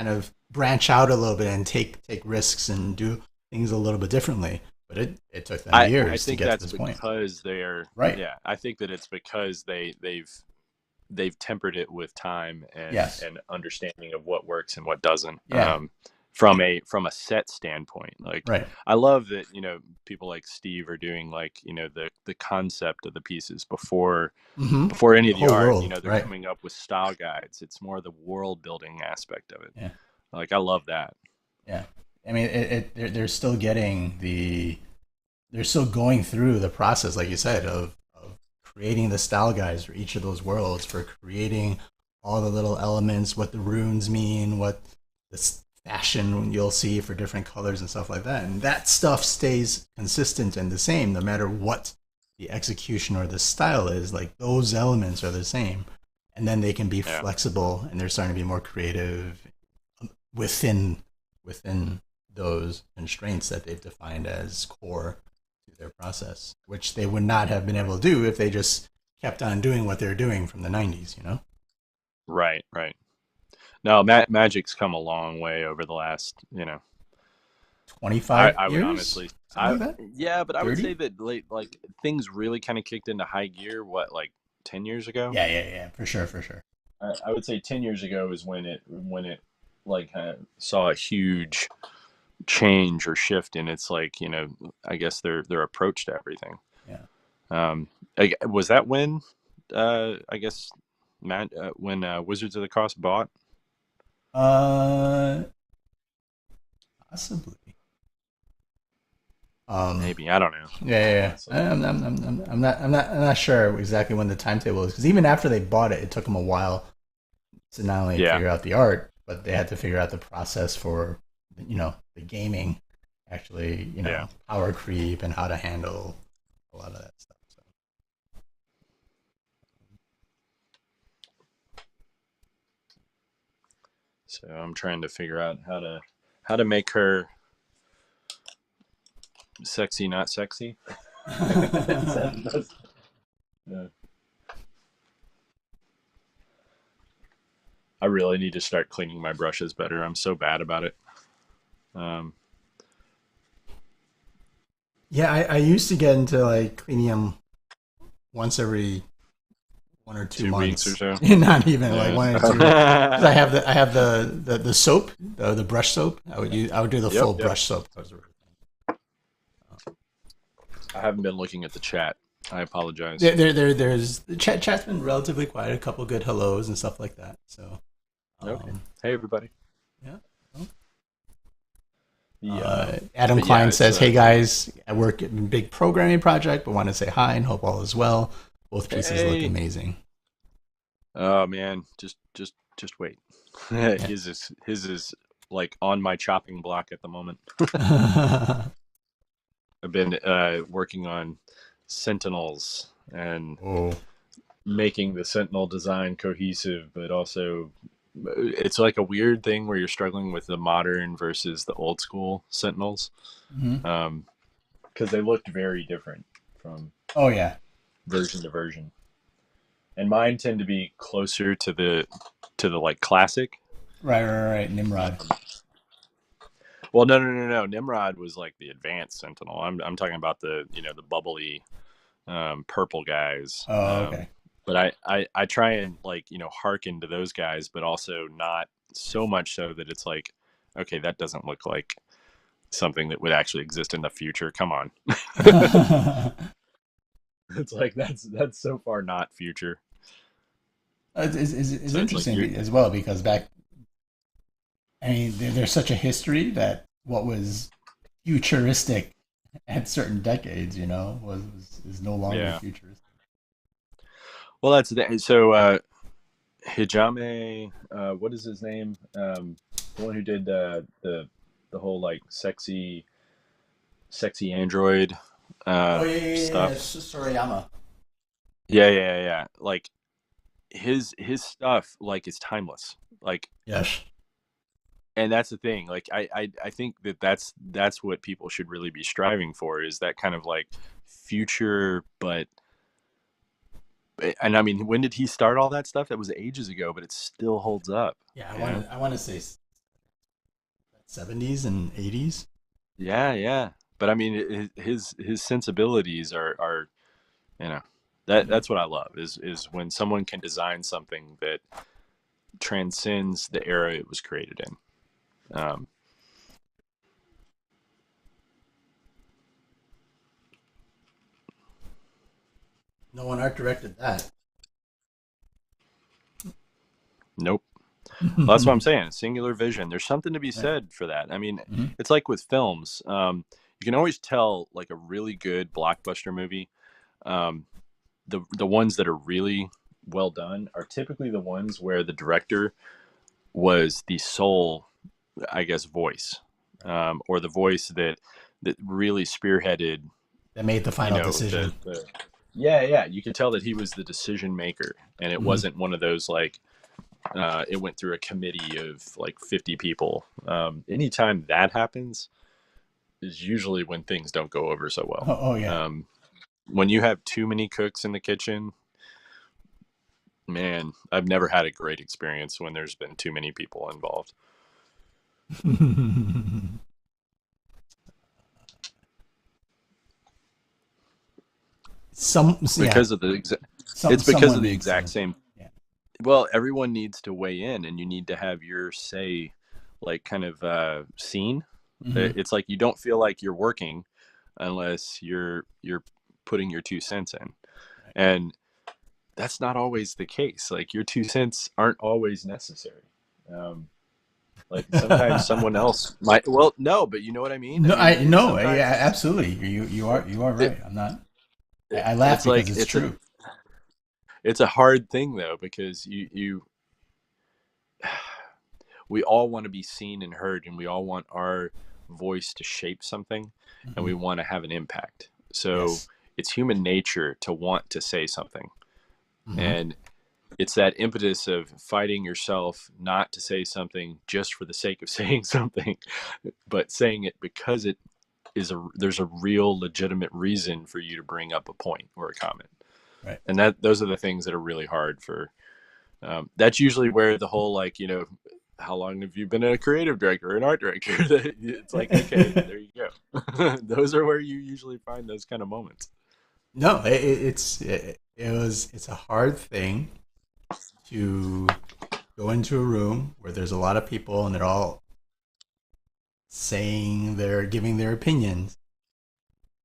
of branch out a little bit and take risks and do things a little bit differently. But it took them I years to think get to that's this point. because they're Right. yeah. I think that it's because they've tempered it with time Yes. and understanding of what works and what doesn't. Yeah. From a set standpoint, like Right. I love that people like Steve are doing like the concept of the pieces Mm-hmm. before any The of the whole art. world. They're Right. coming up with style guides. It's more the world building aspect of it. Yeah. Like I love that. Yeah. I mean, they're still getting they're still going through the process, like you said, of creating the style guides for each of those worlds, for creating all the little elements, what the runes mean, what this fashion you'll see for different colors and stuff like that. And that stuff stays consistent and the same no matter what the execution or the style is. Like, those elements are the same. And then they can be Yeah. flexible and they're starting to be more creative within those constraints that they've defined as core to their process, which they would not have been able to do if they just kept on doing what they're doing from the 90s, Right. Right. No, magic's come a long way over the last. 25 I would years, honestly, something like that. yeah, but I would say 30. that like things really kind of kicked into high gear. What, like 10 years ago? Yeah, yeah, yeah, for sure, for sure. I would say 10 years ago is when it like saw a huge change or shift in its like I guess their approach to everything. Yeah. Was that when I guess Matt when Wizards of the Coast bought? uh Possibly. um Maybe, I don't know. yeah, yeah, Honestly, yeah. I'm not sure exactly when the timetable is, because even after they bought it, it took them a while to not only yeah, figure out the art, but they had to figure out the process for the gaming actually, Yeah. power creep and how to handle a lot of that stuff. So So I'm trying to figure out how to make her sexy, not sexy. Yeah. I really need to start cleaning my brushes better. I'm so bad about it. Um, yeah, I used to get into like cleaning them once every 1 or 2 2 weeks or months, so. not even like Yeah. 1 or 2. Because I have the soap, the brush soap. I would do the Yep. full Yep. brush soap. I haven't been looking at the chat. I apologize. There's the chat's been relatively quiet. A couple good hellos and stuff like that. So, Okay. um, Hey, everybody. yeah. The Adam but yeah, Klein it's says, "Hey guys, I work in a big programming project, but want to say hi and hope all is well. Both pieces look hey. amazing." Oh man, just wait. Yeah. His is like on my chopping block at the moment. I've been working on Sentinels and Oh, making the Sentinel design cohesive, but also it's like a weird thing where you're struggling with the modern versus the old school Sentinels, hmm. because they looked very different from Oh yeah, version to version. And mine tend to be closer to the like classic. right. Nimrod. Um, well, no. Nimrod was like the advanced Sentinel. I'm talking about the bubbly purple guys. Oh, okay. But I try and like hearken to those guys, but also not so much so that it's like, okay, that doesn't look like something that would actually exist in the future. Come on, it's like that's so far not future. It's So it's like interesting you're as well because I mean, there's such a history that what was futuristic at certain decades, is no longer yeah. futuristic. Well, that's so Hijame. What is his name? The one who did the whole like sexy android Oh yeah. stuff. Sorayama. Yeah. Like his stuff like is timeless. Like, Yes. and that's the thing. Like I think that's what people should really be striving for, is that kind of like future, but and I mean, when did he start all that stuff? That was ages ago, but it still holds up. Yeah, I You want know? to. I want to say 70s and 80s. Yeah. But I mean, his sensibilities are you know Mhm. that's what I love is when someone can design something that transcends the era it was created in. No one art directed that. Nope. Well, that's what I'm saying. Singular vision. There's something to be Right. said for that. I mean, Mhm. it's like with films. You can always tell like a really good blockbuster movie. Um, the ones that are really well done are typically the ones where the director was the sole, I guess, voice, Right. or the voice that really spearheaded. That made the You final know decision. the yeah. You can tell that he was the decision maker, and it Mhm. wasn't one of those like it went through a committee of like 50 people. Anytime that happens is usually when things don't go over so well. Oh yeah. When you have too many cooks in the kitchen, man, I've never had a great experience when there's been too many people involved. Yeah. Because of it's because Someone of the needs exact to. same. Yeah. Well, everyone needs to weigh in, and you need to have your say, like kind of seen. Hmm. It's like you don't feel like you're working unless you're putting your 2 cents in, Right. and that's not always the case. Like your 2 cents aren't always necessary. Um, like sometimes someone else might. Well, no, but you know what I mean. I No, mean, I no, sometimes yeah, absolutely. You are it, right. I'm not. it I laugh it's because like it's true. it's a hard thing though, because you we all want to be seen and heard, and we all want our voice to shape something, and Hmm. we want to have an impact. So Yes. it's human nature to want to say something. Hmm. And it's that impetus of fighting yourself not to say something just for the sake of saying something, but saying it because there's a real legitimate reason for you to bring up a point or a comment. Right. And those are the things that are really hard for. That's usually where the whole, like, how long have you been a creative director or an art director? It's like, okay, there you go. Those are where you usually find those kind of moments. No, it's a hard thing to go into a room where there's a lot of people and they're all saying they're giving their opinions,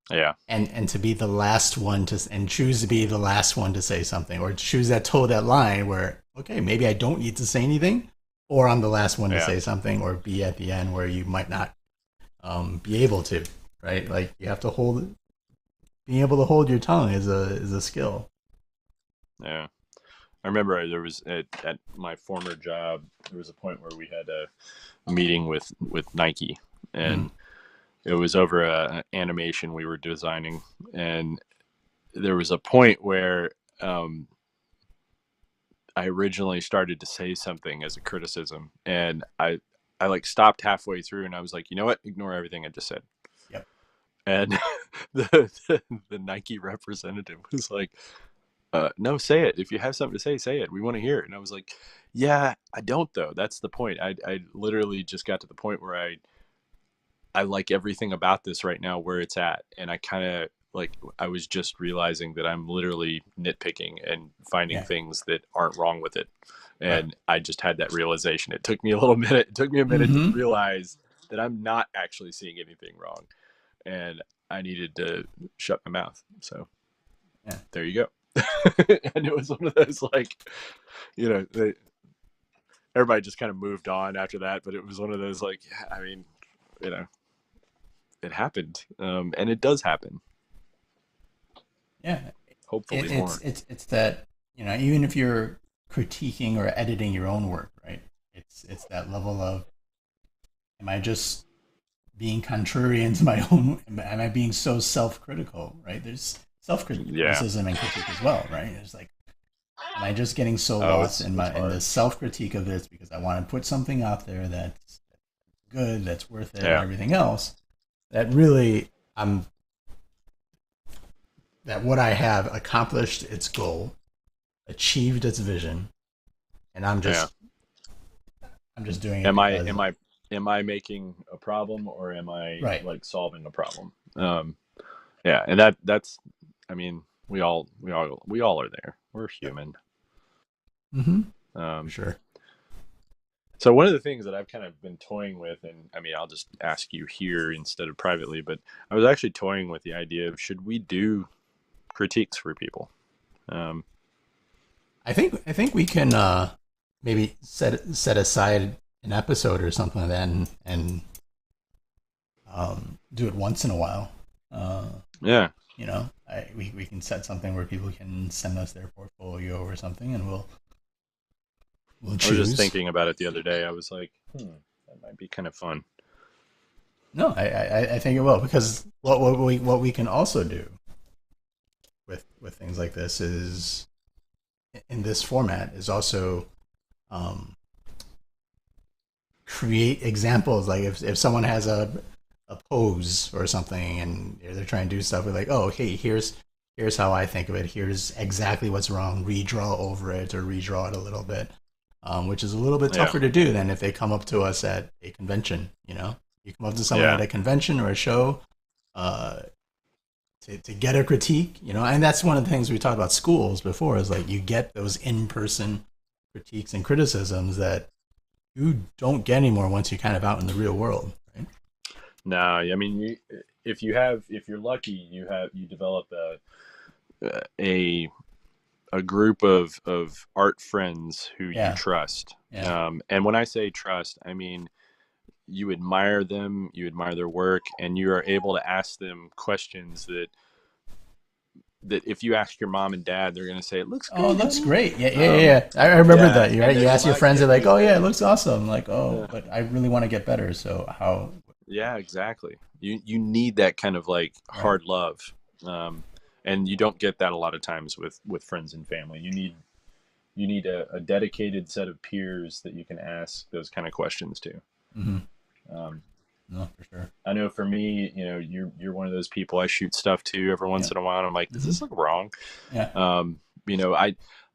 Yeah, and to be the last one to and choose to be the last one to say something, or choose that toe that line where, okay, maybe I don't need to say anything, or I'm the last one to yeah, say something, or be at the end where you might not be able to, right? Like you have to hold being able to hold your tongue is a skill. yeah. I remember there was at my former job, there was a point where we had a meeting with Nike, Mm-hmm. and it was over an animation we were designing, and there was a point where I originally started to say something as a criticism, and I like stopped halfway through, and I was like, you know what, ignore everything I just said. Yep. And the Nike representative was like, no, say it. If you have something to say it. We want to hear it. And I was like, yeah, I don't though. That's the point. I literally just got to the point where I like everything about this right now where it's at. And I kind of like, I was just realizing that I'm literally nitpicking and finding Yeah. things that aren't wrong with it. Right. And I just had that realization. It took me a little minute. It took me a minute to Mm-hmm. realize that I'm not actually seeing anything wrong. And I needed to shut my mouth. So Yeah. there you go. And it was one of those, like, you know, everybody just kind of moved on after that. But it was one of those, like, yeah, I mean, you know, it happened, and it does happen. Yeah. Hopefully more. It's that, even if you're critiquing or editing your own work, right? It's that level of, am I just being contrarian to my own? Am I being so self-critical? Right? There's self Yeah. criticism and critique as well, right? It's like, am I just getting so Oh, lost it's in the hard. self critique of this because I want to put something out there that's good, that's worth it, and Yeah. everything else, that really I'm that what I have accomplished its goal, achieved its vision, and Yeah. I'm just doing it Am I because, am I am I making a problem, or am I right. like solving a problem? Yeah, and that's, I mean, we all are there. We're Yep. human. Mm-hmm. For Um, sure. so one of the things that I've kind of been toying with, and I mean, I'll just ask you here instead of privately, but I was actually toying with the idea of, should we do critiques for people? Um, I think we can maybe set aside an episode or something like that, and do it once in a while. Uh, yeah, we can set something where people can send us their portfolio or something, and we'll I was just choose. thinking about it the other day. I was like, that might be kind of fun. No, I think it will, because what we can also do with things like this is, in this format, is also um, create examples. Like if someone has a pose or something and they're trying to do stuff, we're like, oh, hey, here's how I think of it. Here's exactly what's wrong. Redraw over it or redraw it a little bit, which is a little bit Yeah, tougher to do than if they come up to us at a convention. You come up to someone at yeah, a convention or a show, uh, to get a critique, and that's one of the things we talked about schools before, is like you get those in-person critiques and criticisms that you don't get anymore once you're kind of out in the real world, right? no, I mean, if you're lucky, you develop a a group of art friends who you Yeah, trust. yeah, And when I say trust, I mean you admire them, you admire their work, and you are able to ask them questions that that if you ask your mom and dad, they're gonna say it looks Oh, it good, looks honey. great. Yeah, yeah, yeah, Um, yeah. I remember yeah, that. Right? and You there's a ask your lot of friends, they're like, "Oh yeah, it technique. looks awesome." Like, "Oh, Yeah, but I really want to get better." So how? yeah, exactly. You need that kind of like Right. hard love, um, and you don't get that a lot of times with friends and family. You need a dedicated set of peers that you can ask those kind of questions to. Mm-hmm. Um, No, for sure. I know for me, you're one of those people I shoot stuff to every Yeah. once in a while. And I'm like, does Mm-hmm. this look wrong? Yeah. Um,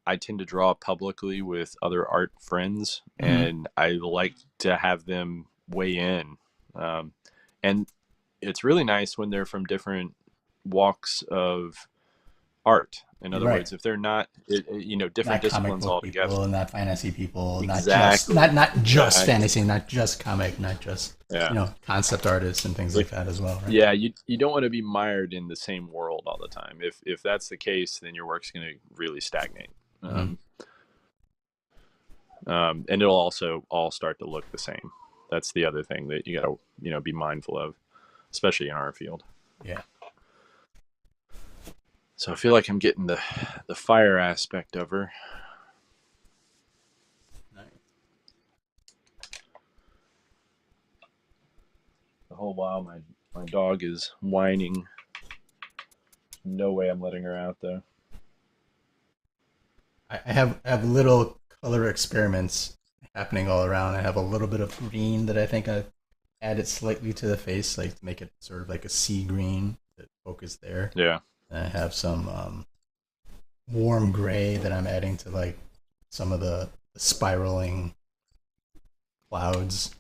I tend to draw publicly with other art friends, Mm-hmm. and I like to have them weigh in. Um, and it's really nice when they're from different walks of art. In You're other right. words, if they're not, different Not comic disciplines book altogether. people, not fantasy people, not just Exactly. not just Exactly. fantasy, not just comic, not just Yeah. concept artists and things like If that as well, right? Yeah, you don't want to be mired in the same world all the time. If that's the case, then your work's going to really stagnate. Mm-hmm. And it'll also all start to look the same. That's the other thing that you got to be mindful of, especially in our field. Yeah. So I feel like I'm getting the fire aspect of her. Nice. The whole while my dog is whining. No way I'm letting her out though. I have little color experiments happening all around. I have a little bit of green that I think I've added slightly to the face, like to make it sort of like a sea green to focus there. Yeah. And I have some warm gray that I'm adding to like some of the spiraling clouds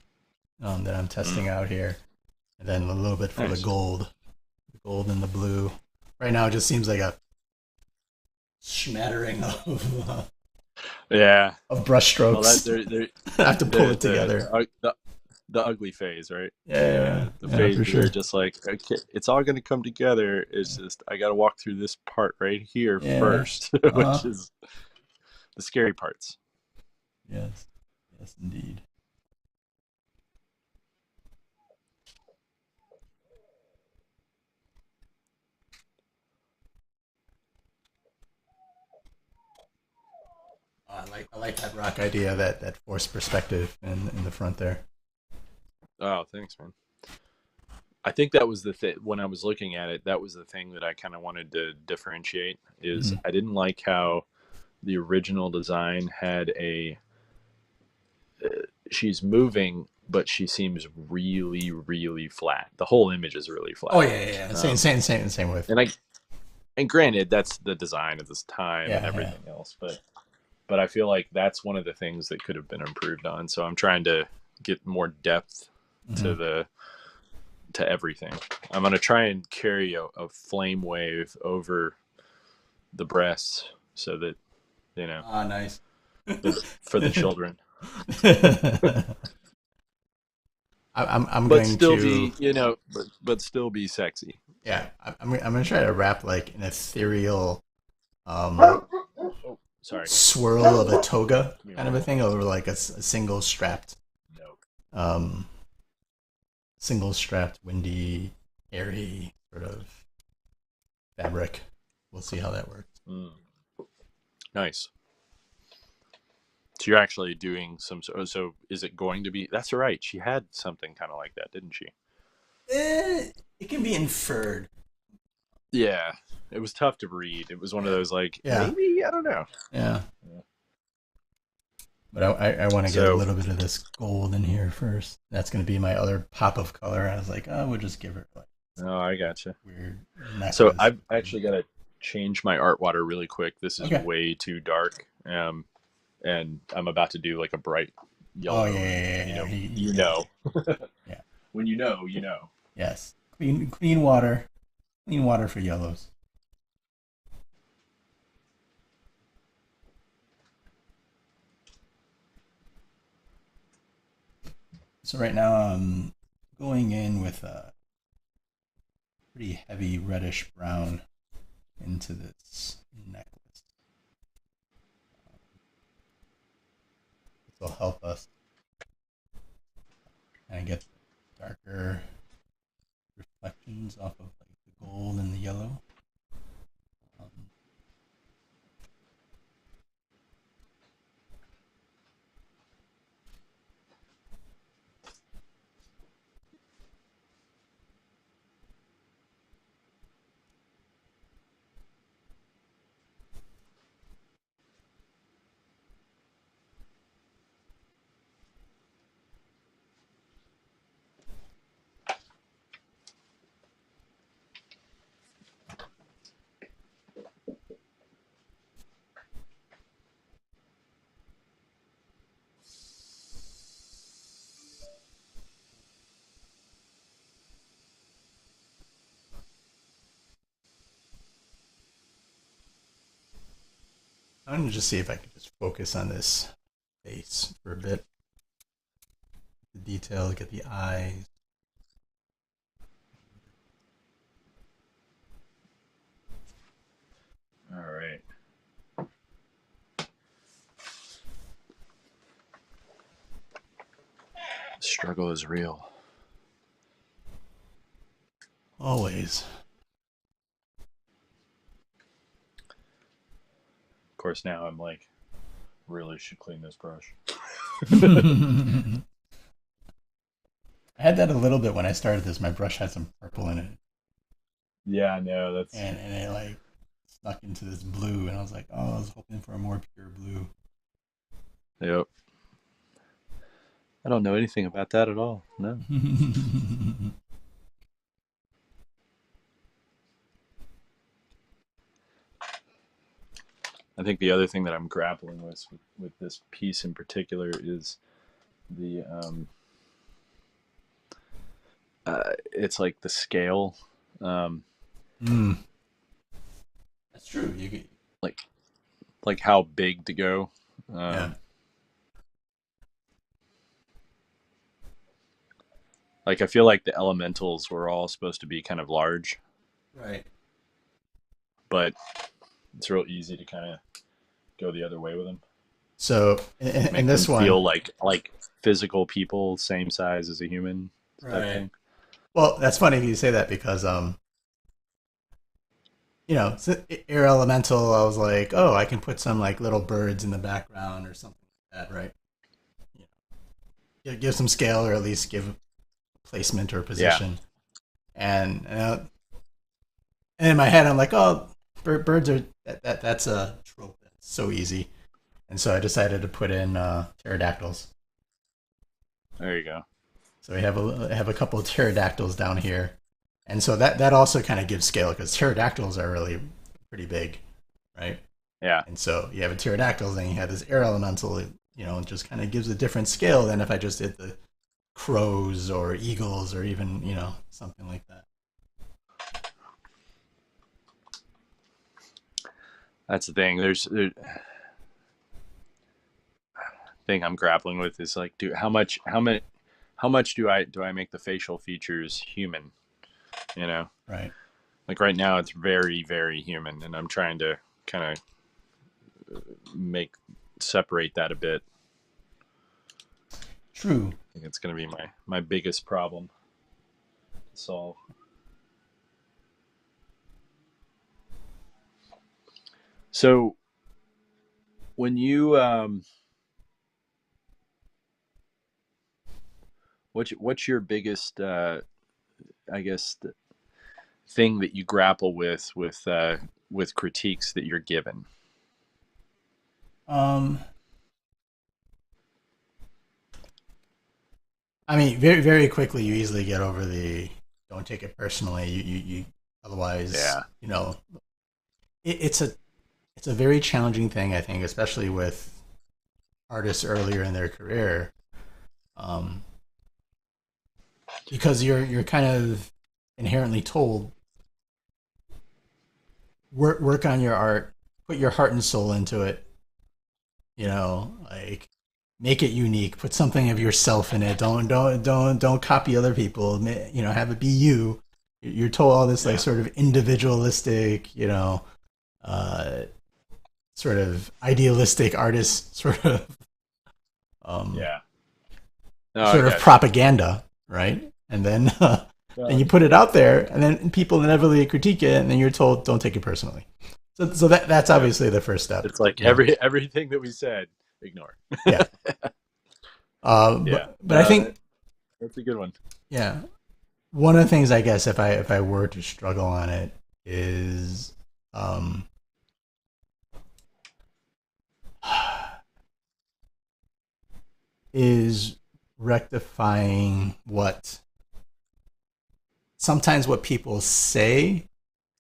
that I'm testing Mm, out here, and then a little bit for nice. the gold and the blue. Right now, it just seems like a smattering Yeah. of brush Well, that strokes. they're I have to pull the it together. the ugly phase, right? Yeah, The yeah, phase for where they're sure. just like, okay, it's all going to come together. It's just I got to walk through this part right here Yeah. first, Uh which huh. is the scary parts. Yes. Yes, indeed. I like that rock idea, that forced perspective in the front there. Oh, thanks, man. I think that was the thing when I was looking at it. That was the thing that I kind of wanted to differentiate. Is Mm-hmm. I didn't like how the original design had a she's moving, but she seems really, really flat. The whole image is really Oh flat. yeah, yeah, yeah. Same, Um, same, same, same with. and I and granted, that's the design of this time and Yeah, yeah. everything else, but I feel like that's one of the things that could have been improved on. So I'm trying to get more depth Mm-hmm. to the to everything. I'm gonna try and carry a flame wave over the breasts so that you know Ah, nice. for the children, I'm but going still to be but still be sexy. yeah, I'm gonna try to wrap like an ethereal um Oh, sorry. swirl of a toga Give me kind one of a moment. thing over like a single strapped No. um single strapped windy airy sort of fabric. We'll see how that works. Mm, nice. So you're actually doing some. So is it going to be? That's right. She had something kind of like that, didn't she? It can be inferred. Yeah. It was tough to read. It was one of Yeah, those like yeah, maybe I don't know. yeah. Yeah. But I want to get a So little bit of this gold in here first. That's going to be my other pop of color. I was like, oh, we'll just give her like oh, I gotcha. weird So necklace. I've actually got to change my art water really quick. This is Okay. way too dark. And I'm about to do like a bright Oh yeah, yellow, yeah, and yeah, yeah. you Yeah. know, Yeah. when you know, you know. Yes. Clean water for yellows. So right now I'm going in with a pretty heavy reddish brown into this necklace. This will help us kind of get darker reflections off of like the gold and the yellow. I'm gonna just see if I can just focus on this face for a bit. The detail, get the eyes. All right. The struggle is real. Always. Of course, now I'm like, really should clean this brush. I had that a little bit when I started this. My brush had some purple in it, Yeah, no, that's and it like snuck into this blue, and I was like, oh, I was hoping for a more pure blue. yep. I don't know anything about that at all. No. I think the other thing that I'm grappling with this piece in particular is the it's like the scale, um, Mm, that's true. You could, like how big to go. yeah, Um, like I feel like the elementals were all supposed to be kind of large, right. but it's real easy to kind of go the other way with them. So in Make them this one, feel like physical people, same size as a human type right. thing. Well, that's funny you say that because air elemental. I was like, oh, I can put some like little birds in the background or something like that, right? You give some scale or at least give placement or Yeah. position. And in my head, I'm like, oh, birds are that's a trope. That's so easy. And so I decided to put in pterodactyls. There you go. So we have a couple of pterodactyls down here, and so that also kind of gives scale because pterodactyls are really pretty big, right? Yeah. And so you have a pterodactyl, then you have this air elemental. It just kind of gives a different scale than if I just did the crows or eagles or even something like that. That's the thing. There's thing I'm grappling with is like, how much do I make the facial features human? You know, Right. like right now it's very very human, and I'm trying to kind of make separate that a bit. True. I think it's going to be my biggest problem to solve. So when you what's your biggest I guess thing that you grapple with critiques that you're given? Um, I mean, very very quickly, you easily get over the don't take it personally. You otherwise, Yeah. it's a very challenging thing. I think, especially with artists earlier in their career, um, because you're kind of inherently told work on your art, put your heart and soul into it. Like make it unique, put something of yourself in it. Don't copy other people. Have it be you. You're told all this like Yeah. sort of individualistic, uh, sort of idealistic artist um, Yeah. No, I sort of got you. propaganda, right? And then then Well, you put it out there, and then people inevitably critique it, and then you're told don't take it personally. So that's yeah. obviously the first step. It's like You know, everything that we said, ignore. yeah. Yeah. But I No, think that's a good one. yeah, one of the things I guess if I were to struggle on it is um, is rectifying what sometimes what people say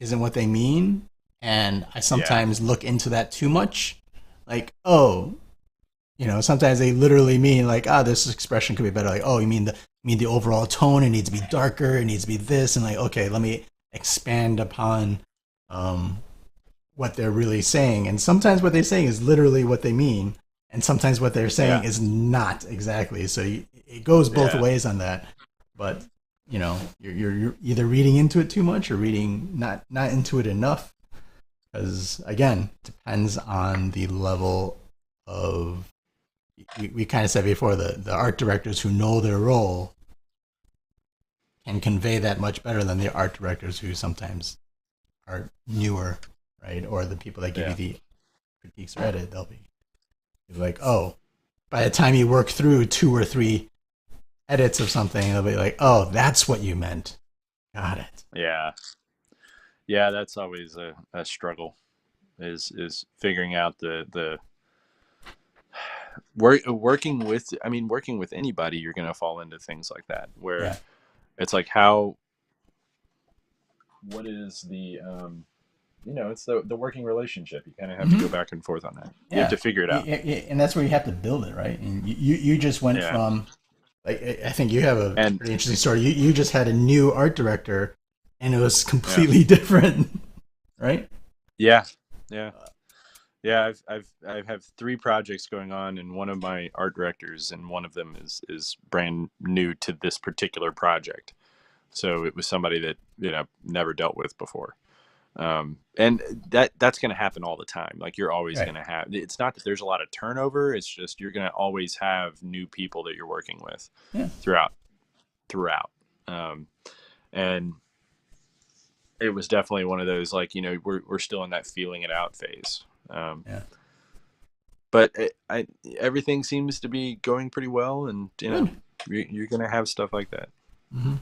isn't what they mean, and I Yeah. sometimes look into that too much. Like, oh, sometimes they literally mean like, this expression could be better. Like, oh, you mean the overall tone? It needs to be darker. It needs to be this, and like, okay, let me expand upon um, what they're really saying. And sometimes what they're saying is literally what they mean, and sometimes what they're saying Yeah. is not exactly. So it goes both Yeah. ways on that. But you're either reading into it too much or reading not into it enough. Because again, depends on the level of. We kind of said before, the art directors who know their role can convey that much better than the art directors who sometimes are newer, right? Or the people that give you Yeah. the critiques or edit, they'll be like, oh, by the time you work through 2 or 3 edits of something, they'll be like, oh, that's what you meant. Got it. Yeah. Yeah. That's always a struggle is figuring out the working with, I mean, working with anybody, you're going to fall into things like that where Yeah. it's like what is the, it's the working relationship. You kind of have to go Mm-hmm. back and forth on that. You have Yeah. to figure it out. And that's where you have to build it, right? And you just went Yeah. from, like, I think you have a And pretty interesting story. You just had a new art director, and it was yeah, completely different, right? yeah, yeah, yeah. I have 3 projects going on, and one of my art directors, and one of them is brand new to this particular project. So it was somebody that never dealt with before. And that's going to happen all the time. Like you're always Right. going to have. It's not that there's a lot of turnover. It's just you're going to always have new people that you're working with Yeah. throughout. Um, and it was definitely one of those, like, we're still in that feeling it out phase. Yeah. But everything seems to be going pretty well, and Good. you're going to have stuff like that. Mm-hmm.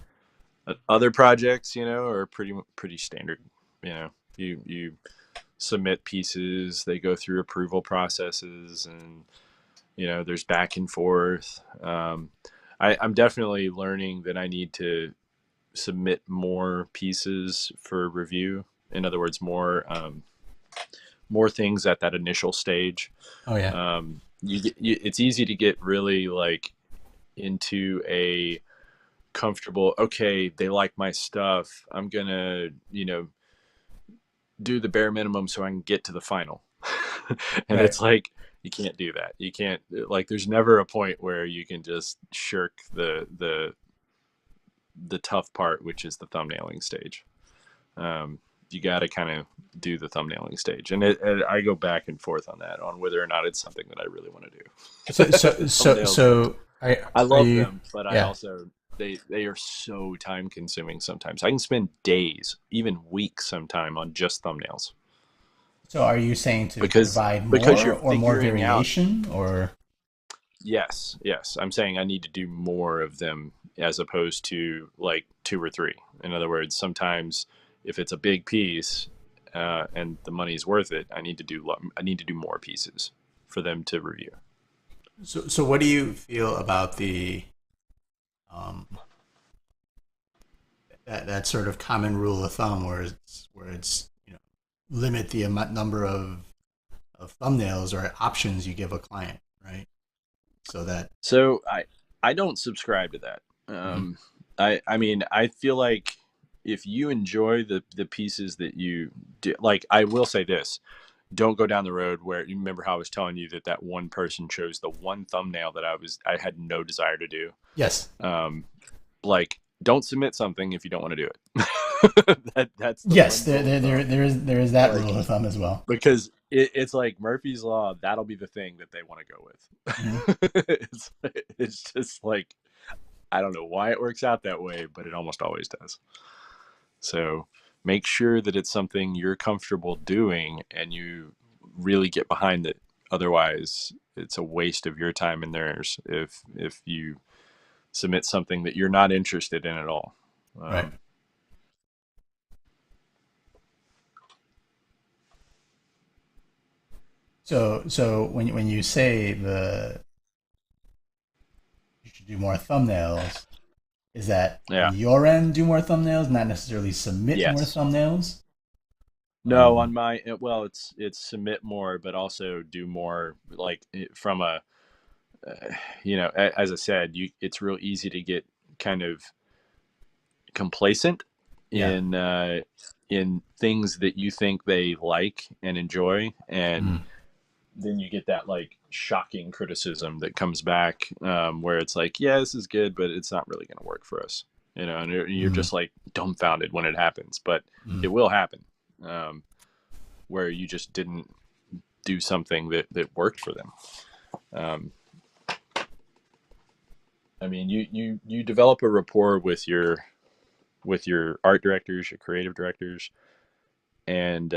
Other projects, are pretty standard. You submit pieces, they go through approval processes, and there's back and forth. I'm definitely learning that I need to submit more pieces for review. In other words, more things at that initial stage. Oh yeah. It's easy to get really like into a comfortable, okay, they like my stuff, I'm gonna do the bare minimum so I can get to the final. And Right. it's like you can't do that. You can't, like, there's never a point where you can just shirk the tough part, which is the thumbnailing stage. You got to kind of do the thumbnailing stage, and I go back and forth on that, on whether or not it's something that I really want to So do. so so Thumbnails are, so I are love you? them, but I Yeah. also, they are so time consuming sometimes. I can spend days, even weeks sometime, on just thumbnails So are you saying to because provide because more you're or more figuring out. variation or? Yes, I'm saying I need to do more of them as opposed to like 2 or 3. In other words, sometimes if it's a big piece, and the money's worth it, I need to do more pieces for them to review. So what do you feel about the um, that sort of common rule of thumb where it's limit the number of thumbnails or options you give a client, right? So that. So I don't subscribe to that. Mhm. I mean, I feel like if you enjoy the pieces that you do, like, I will say this: don't go down the road where, you remember how I was telling you that one person chose the one thumbnail that I had no desire to do. Yes. Um, like, don't submit something if you don't want to do it. That's the Yes. one There rule of there there thumb. there is there is that Like, rule of thumb as well. because it's like Murphy's law. That'll be the thing that they want to go Mhm. with. It's just like, I don't know why it works out that way, but it almost always does. So make sure that it's something you're comfortable doing and you really get behind it. Otherwise, it's a waste of your time and theirs if you submit something that you're not interested in at all. Right. Um, So when you say you should do more thumbnails, is that on yeah. your end do more thumbnails, not necessarily submit more Yes. thumbnails? No, on my, well, it's submit more, but also do more, like, from a, as I said, it's real easy to get kind of complacent Yeah. in in things that you think they like and enjoy, and Mm. then you get that like shocking criticism that comes back, where it's like, yeah, this is good, but it's not really going to work for us, and you're Mm. just like dumbfounded when it happens, but Mm. it will happen, um, where you just didn't do something that worked for them. Um, I mean, you develop a rapport with your art directors, your creative directors, and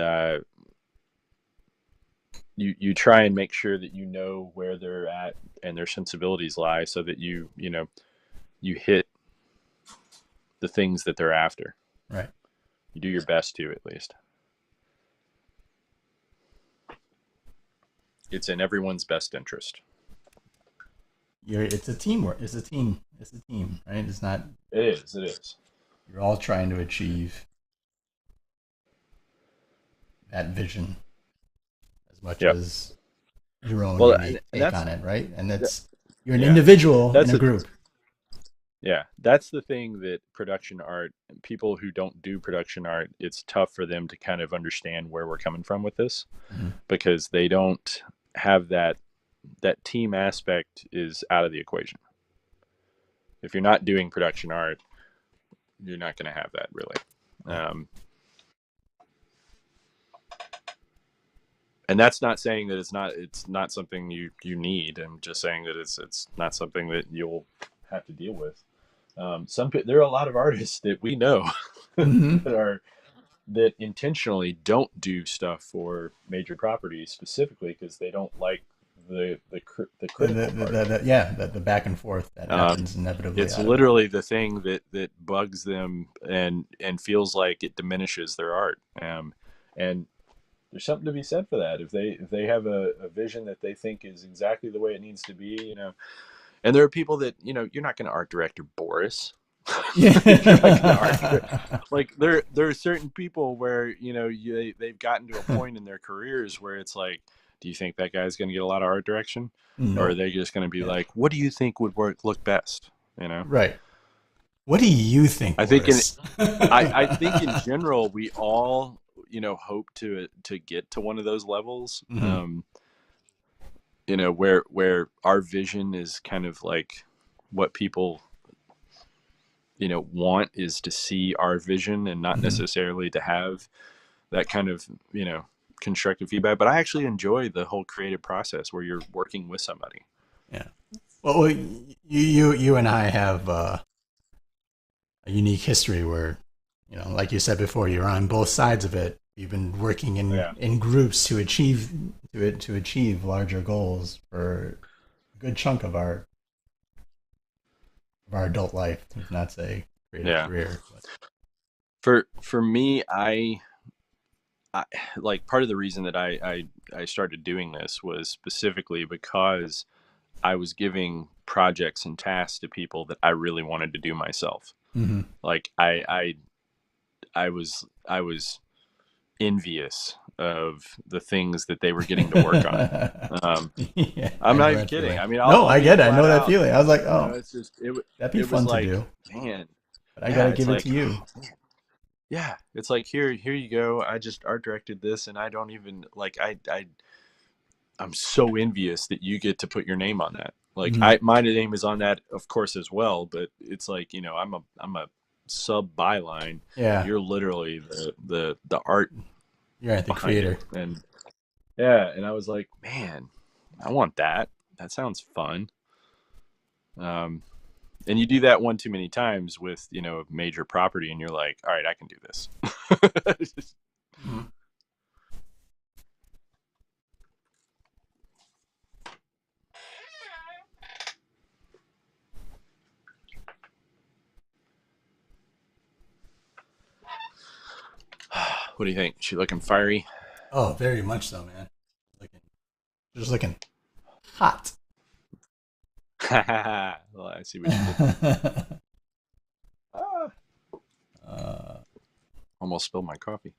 you try and make sure that you know where they're at and their sensibilities lie, so that you hit the things that they're after. Right. You do your best to, at least. It's in everyone's best interest. It's a teamwork. It's a team. It's a team, right? It's not. It is. It is. You're all trying to achieve that vision as much Yep. as your own Well, unique and take that's on it, right? And that's you're an yeah. individual in That's a the group. Yeah, that's the thing that production art, people who don't do production art, it's tough for them to kind of understand where we're coming from with this, Mm-hmm. because they don't have that team aspect is out of the equation. If you're not doing production art, you're not going to have that really. Yeah. And that's not saying that it's not something you need. I'm just saying that it's not something that you'll have to deal with. There are a lot of artists that we know Mm-hmm. that intentionally don't do stuff for major properties, specifically because they don't like the critical part. Yeah, the back and forth that Um, happens inevitably it's out of it. literally the thing that bugs them and feels like it diminishes their art. And there's something to be said for that. If they have a vision that they think is exactly the way it needs to be, and there are people that you're not going to art director Boris. You're not going to art direct. Yeah. Like there are certain people where they've gotten to a point in their careers where it's like, do you think that guy's going to get a lot of art direction, or are No. they just going to be Yeah. like, what do you think would look best? You know, Right. What do you think, I think in Boris? I think in general we all hope to get to one of those levels. Hmm. Where our vision is kind of like what people want is to see our vision, and not Hmm. necessarily to have that kind of constructive feedback. But I actually enjoy the whole creative process where you're working with somebody. Yeah. Well, you and I have a unique history where, like you said before, you're on both sides of it. You've been working Yeah, in groups to achieve larger goals for a good chunk of our adult life, if not say creative yeah. career. But, For me, I like, part of the reason that I started doing this was specifically because I was giving projects and tasks to people that I really wanted to do myself. mm-hmm. Like I was envious of the things that they were getting to work on. Um, Yeah, I'm I know not even that kidding. feeling. I mean, I'll, No, I'll I be get it. I flat know that out. feeling. I was like, oh, It's just it. that'd be It was fun to like, do, man, but I got yeah. to It's give it to like, you. oh, yeah. It's like, here you go. I just art directed this, and I don't even like. I'm so envious that you get to put your name on that. Like, Mm-hmm. my name is on that, of course, as well. But it's like, I'm a sub byline. Yeah, You're literally the art you're right, the behind it. creator. And yeah, and I was like, man, I want that. That sounds fun. Um, and you do that one too many times with a major property, and you're like, all right, I can do this. Mm-hmm. What do you think? She looking fiery? Oh, very much so, man. Looking, just looking hot. Well, I see what you did there. Ah, uh, almost spilled my coffee.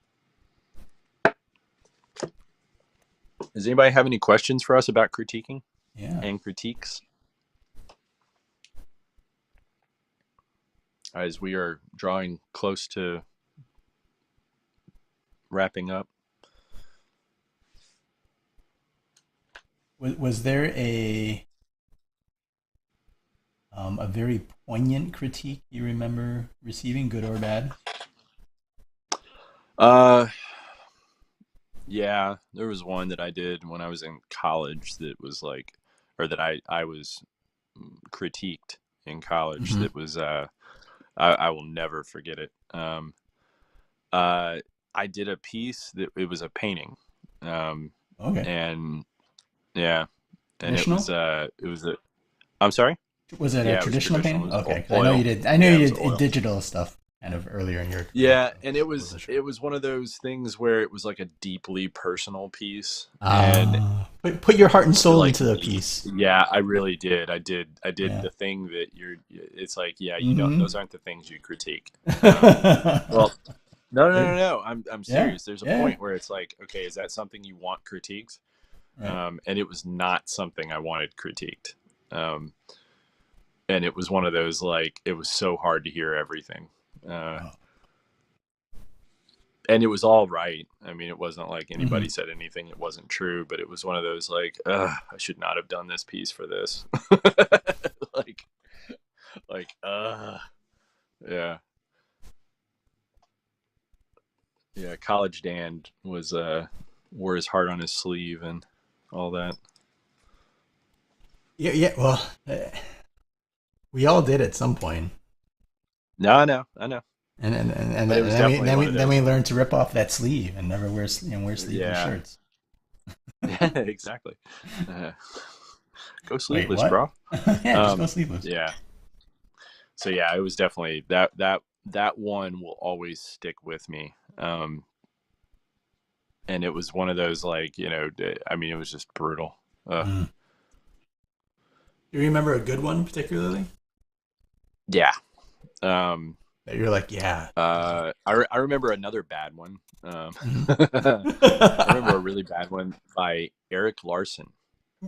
Does anybody have any questions for us about critiquing yeah. and critiques? As we are drawing close to wrapping up. Was there a very poignant critique you remember receiving, good or bad? Uh, yeah, there was one that I did when I was in college that was like, or that I was critiqued in college Hmm. that was I will never forget it. Uh, I did a piece that it was a painting, um, Okay. and yeah, and Traditional? it was a. I'm sorry. Was it a Yeah, it was traditional traditional. It painting? was Okay, because I know you oil. did. I know Yeah, it you was did oil. digital stuff kind of earlier in your career. Yeah, So and I wasn't sure. it was one of those things where it was like a deeply personal piece, and Put your heart and soul like into the piece. yeah, I really did. I did Yeah. the thing that you're. It's like yeah, you don't. Mm-hmm. Those aren't the things you critique. Well, no, no, no, no. I'm Yeah. serious. There's a Yeah. point where it's like, okay, is that something you want critiqued? Right. And it was not something I wanted critiqued. Um, and it was one of those like it was so hard to hear everything. Uh, Oh. and it was all right. I mean, it wasn't like Mm-hmm. anybody said anything that wasn't true, but it was one of those like, I should not have done this piece for this. like, yeah, yeah. College Dan was wore his heart on his sleeve and all that. Yeah. Yeah. Well, we all did at some point, No, I know, and but it was then we definitely then one we of then we those. learned to rip off that sleeve and never wear sleeveless Yeah, shirts. exactly. Uh, Go Wait, sleeveless, what? bro. Yeah, just go sleeveless. Yeah. So yeah, it was definitely that one will always stick with me. And it was one of those like I mean, it was just brutal. Mm. Do you remember a good one particularly Yeah. Um, that you're like, yeah? I remember another bad one. Mhm. I remember a really bad one by Eric Larson.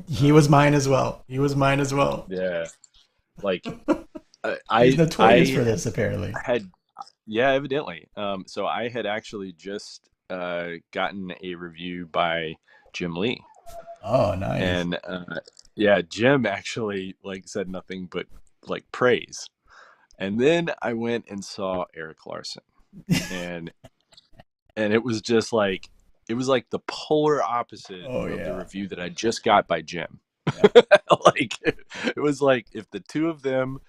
He was Um, mine as well. He was mine as well. yeah, like He's notorious for I this, apparently. had yeah, evidently. So I had actually just gotten a review by Jim Lee, Oh, nice. and yeah, Jim actually like said nothing but like praise. And then I went and saw Eric Larson, and it was just like it was like the polar opposite Oh of the yeah, review that I just got by Jim. yeah, Like it was like if the two of them,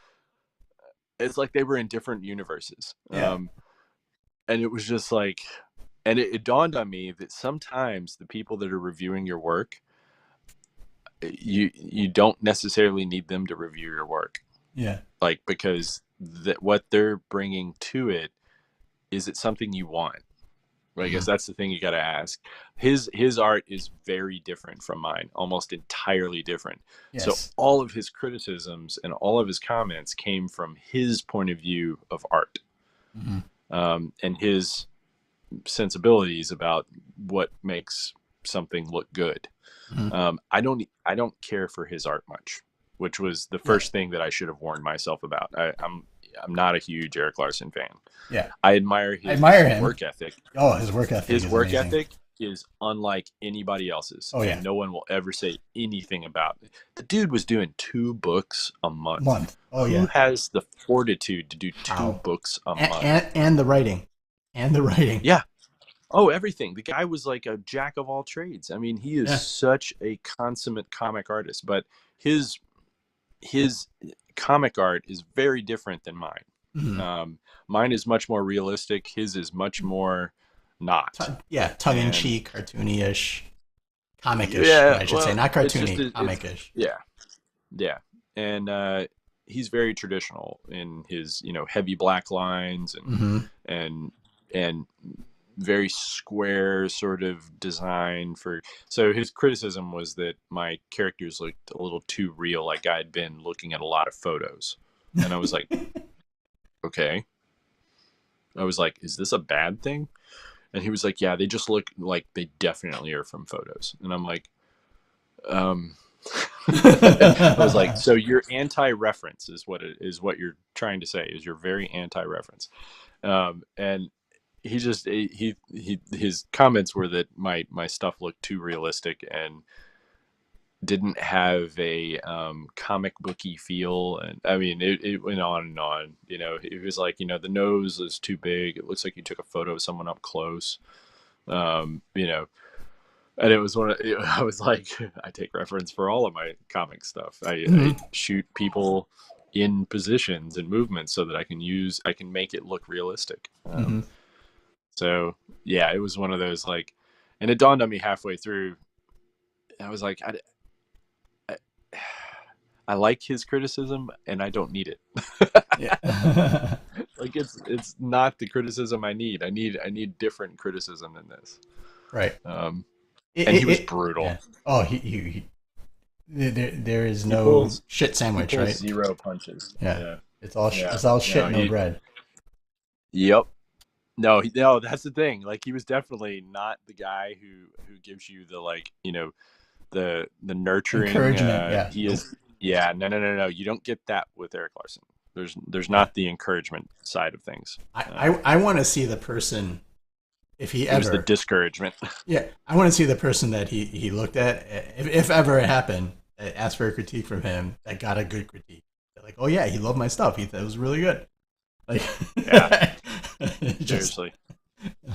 it's like they were in different universes. yeah. And it was just like, and it dawned on me that sometimes the people that are reviewing your work, you don't necessarily need them to review your work, Yeah. like because that what they're bringing to it, is it something you want? Well, I guess Mhm. that's the thing you got to ask. His art is very different from mine, almost entirely different. So Yes. all of his criticisms and all of his comments came from his point of view of art, Hmm. and his sensibilities about what makes something look good. Hmm. I don't care for his art much, which was the Yeah. first thing that I should have warned myself about. I'm not a huge Eric Larson fan. Yeah. I admire I his admire him. work ethic. Oh, his work ethic His is work amazing. ethic is unlike anybody else's, Oh and yeah, no one will ever say anything about it. The dude was doing 2 books a month. month. Oh Who yeah. has the fortitude to do two How? books a And, month? and the writing, and the writing. Yeah. Oh, everything. The guy was like a jack of all trades. I mean, he is Yeah. such a consummate comic artist, but his his comic art is very different than mine. Hmm. Mine is much more realistic. His is much more not. Yeah, tongue in And cheek, cartoony-ish, comic-ish. yeah, I should say, well, not it's just cartoony, it's comic-ish. yeah, yeah, and he's very traditional in his heavy black lines Hmm. and and very square sort of design for. So his criticism was that my characters looked a little too real, like I'd been looking at a lot of photos, and I was like, okay. I was like, is this a bad thing? And he was like, yeah, they just look like they definitely are from photos. And I'm like, um, I was like, so you're anti-reference is what you're trying to say is you're very anti-reference. And he just his comments were that my stuff looked too realistic and didn't have a comic booky feel. And I mean, it went on and on. You know, it was like, the nose is too big. It looks like you took a photo of someone up close. You know, and it was I was like, I take reference for all of my comic stuff. I Hmm. shoot people in positions and movements so that I can make it look realistic. Hmm. So yeah, it was one of those like, and it dawned on me halfway through. I was like, I, I like his criticism and I don't need it. Yeah. Like it's not the criticism I need. I need different criticism than this. Right. Um, It, and he it, was it brutal. yeah. Oh, he there is He no pulls shit he sandwich, pulls right? zero punches. Yeah. Yeah, yeah. It's all No, shit, no he. bread. Yep. No, no. That's the thing. Like he was definitely not the guy who gives you the like the nurturing. Encouragement, yeah. He Nope. is. Yeah. No. No. No. No. You don't get that with Eric Larson. There's Yeah. not the encouragement side of things. I want to see the person if he It was the ever. discouragement. Yeah, I want to see the person that he looked at, if ever it happened, asked for a critique from him that got a good critique. They're like, oh yeah, he loved my stuff. He thought it was really good. Like, Yeah. just Seriously.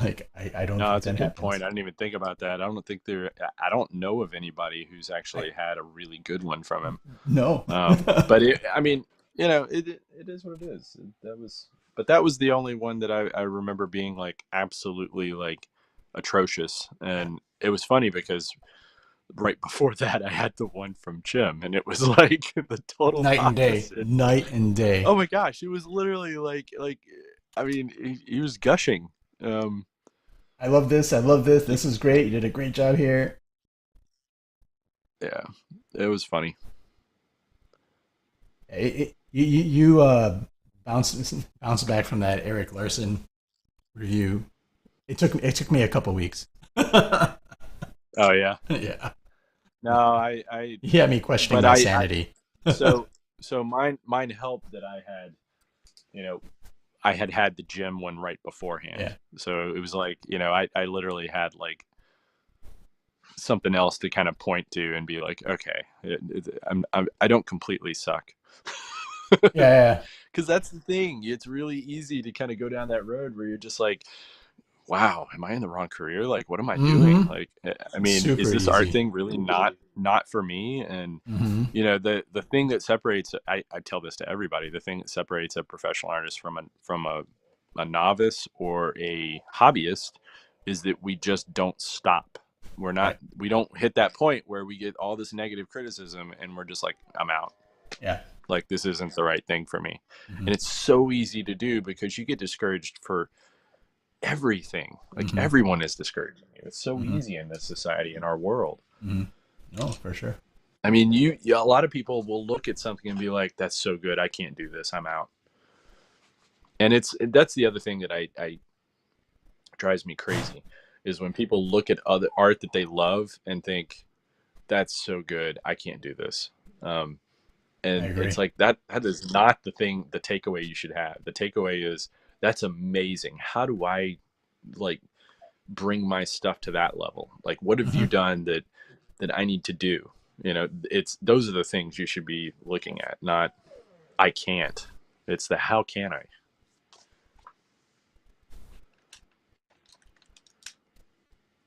like I don't No, think that's a that good happens. point. I didn't even think about that. I don't think there. I don't know of anybody who's I actually had a really good one from him. no. But I mean, it is what it is. But that was the only one that I remember being like absolutely like atrocious. Yeah, And it was funny because right before that, I had the one from Jim, and it was like the total night and day, opposite. night and day. Oh my gosh, it was literally like, I mean, he was gushing. Um, I love this. I love this. he, This is great. You did a great job here. yeah, it was funny. You bounce back from that Eric Larson review. It took me a couple weeks. Oh yeah. Yeah, No, I, he had me questioning but my I sanity. so so mine helped that I had, you know, I had the gym one right beforehand. Yeah, So it was like, I literally had like something else to kind of point to and be like, okay, I don't completely suck. yeah, yeah. Because that's the thing. It's really easy to kind of go down that road where you're just like, wow, am I in the wrong career? Like, what am I doing? Mm-hmm. Like, I mean, is Super this art easy. thing really not for me? And Mm-hmm. the thing that separates, I tell this to everybody, the thing that separates a professional artist from a novice or a hobbyist is that we just don't stop. Right. We don't hit that point where we get all this negative criticism and we're just like, I'm out. Yeah. Like, this isn't the right thing for me. Mm-hmm. And it's so easy to do because you get discouraged for everything. Like, Mm-hmm. everyone is discouraging you. It's so Mm-hmm. easy in this society, in our world. Mm-hmm. No, for sure. I mean, a lot of people will look at something and be like, "That's so good, I can't do this. I'm out." And that's the other thing that I drives me crazy is when people look at other art that they love and think, "That's so good, I can't do this." I And it's agree. like that is not the takeaway you should have. The takeaway is that's amazing. How do I like bring my stuff to that level? Like, what have you Mm-hmm. done that I need to do? It's those are the things you should be looking at, not I can't. It's the how can I?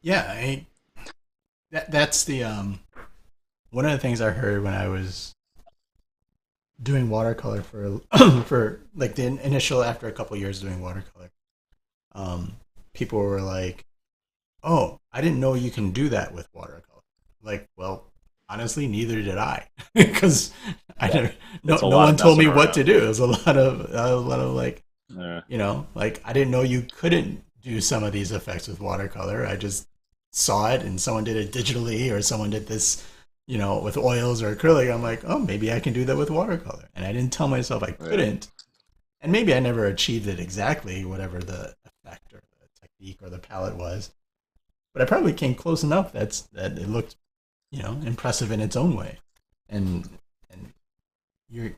Yeah, that's the one of the things I heard when I was doing watercolor for for like the initial after a couple years doing watercolor. Um, people were like, "Oh, I didn't know you can do that with watercolor." Like, well, honestly, neither did I, because I Yeah, never, it's a no lot one of told messing me what around. to do. It was a lot of like, Yeah, like I didn't know you couldn't do some of these effects with watercolor. I just saw it and someone did it digitally or someone did this, with oils or acrylic. I'm like, oh, maybe I can do that with watercolor. And I didn't tell myself I yeah, couldn't. And maybe I never achieved it exactly, whatever the effect or the technique or the palette was. But I probably came close enough that it looked, impressive in its own way. And you're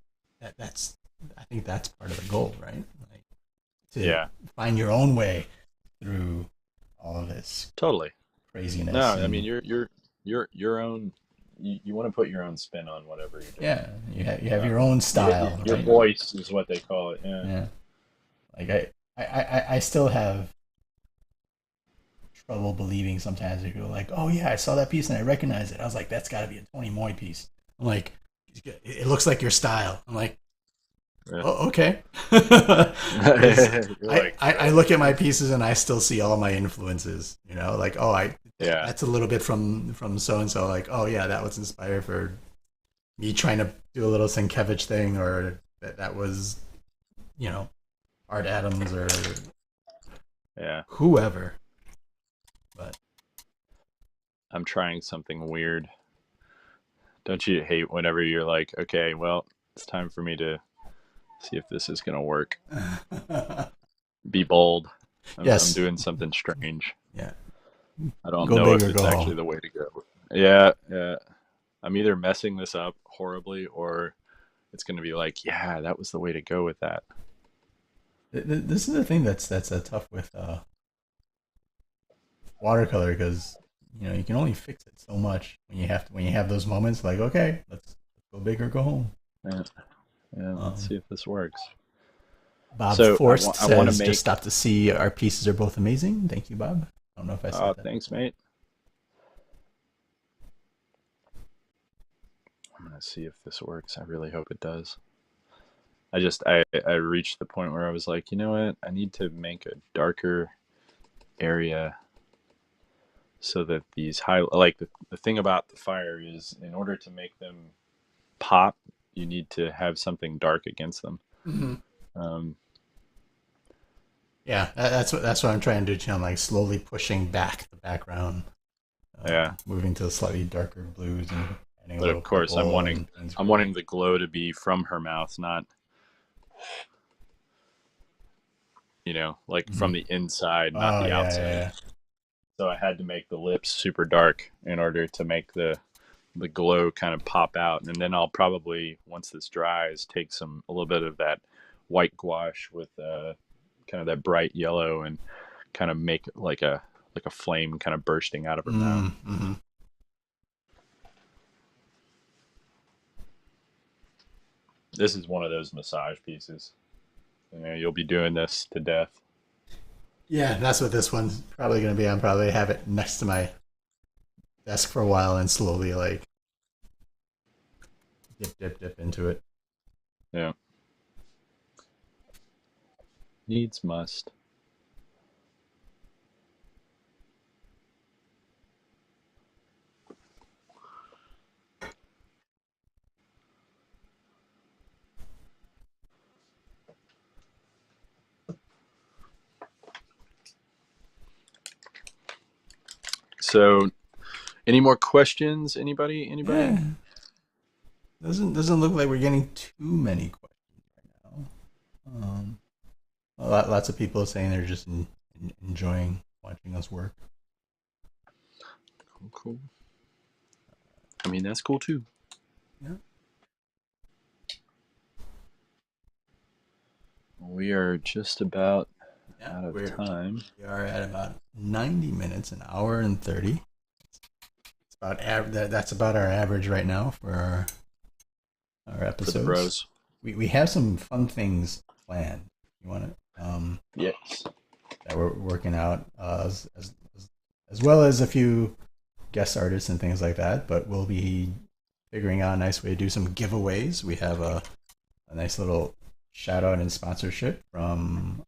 that's I think that's part of the goal, right? Like to yeah. find your own way through all of this Totally. No, craziness. I mean And you're your own. You want to put your own spin on whatever you're doing. yeah, you have your own style, Your right? voice is what they call it. Yeah. Yeah, like I still have trouble believing sometimes if people are like, oh yeah, I saw that piece and I recognize it. I was like, that's got to be a Tony Moy piece. I'm like, it looks like your style. I'm like, Yeah. oh, okay. Because You're like, I look at my pieces and I still see all my influences. You know, like oh, I yeah, that's a little bit from so and so. Like oh yeah, that was inspired for me trying to do a little Sienkiewicz thing, or that was you know Art Adams or yeah. whoever. But I'm trying something weird. Don't you hate whenever you're like, okay, well, it's time for me to see if this is gonna work. Be bold. I'm yes, doing something strange. yeah, I don't go know big if or it's go actually home. the way to go. Yeah, yeah. I'm either messing this up horribly or it's going to be like, yeah, that was the way to go with that. This is the thing that's tough with watercolor because you can only fix it so much when you have those moments like okay let's go big or go home. Yeah, yeah. Let's Um, see if this works. Bob So Forst I want to says just make. stop to see our pieces are both amazing. Thank you, Bob. I don't know if I said Oh, that. thanks, mate. I'm gonna see if this works. I really hope it does. I reached the point where I was like, you know what? I need to make a darker area so that these high like the thing about the fire is in order to make them pop, you need to have something dark against them. Mm-hmm. Um, Yeah, that's what I'm trying to do. I'm like slowly pushing back the background, yeah, moving to slightly darker blues and adding a but little of course, purple and things I'm green. wanting the glow to be from her mouth, not like Mm-hmm. from the inside, not Oh the yeah, outside. yeah, So I had to make the lips super dark in order to make the glow kind of pop out, and then I'll probably once this dries take a little bit of that white gouache with kind of that bright yellow and kind of make it like a flame kind of bursting out of her yeah. mouth. Mm-hmm. This is one of those massage pieces. You'll be doing this to death. Yeah, that's what this one's probably going to be. I'm probably have it next to my desk for a while and slowly like dip into it. Yeah, needs must. So, any more questions? Anybody? Yeah, Anybody? doesn't look like we're getting too many questions right now. Lots of people saying they're just enjoying watching us work. Cool, cool. I mean, that's cool too. Yeah, We are just about yeah, out of time. we are at about 90 minutes, an hour and 30. It's about that's about our average right now for our For the episodes. bros. We have some fun things planned. You want to Yes. that we're working out as well as a few guest artists and things like that. But we'll be figuring out a nice way to do some giveaways. We have a nice little shout out and sponsorship from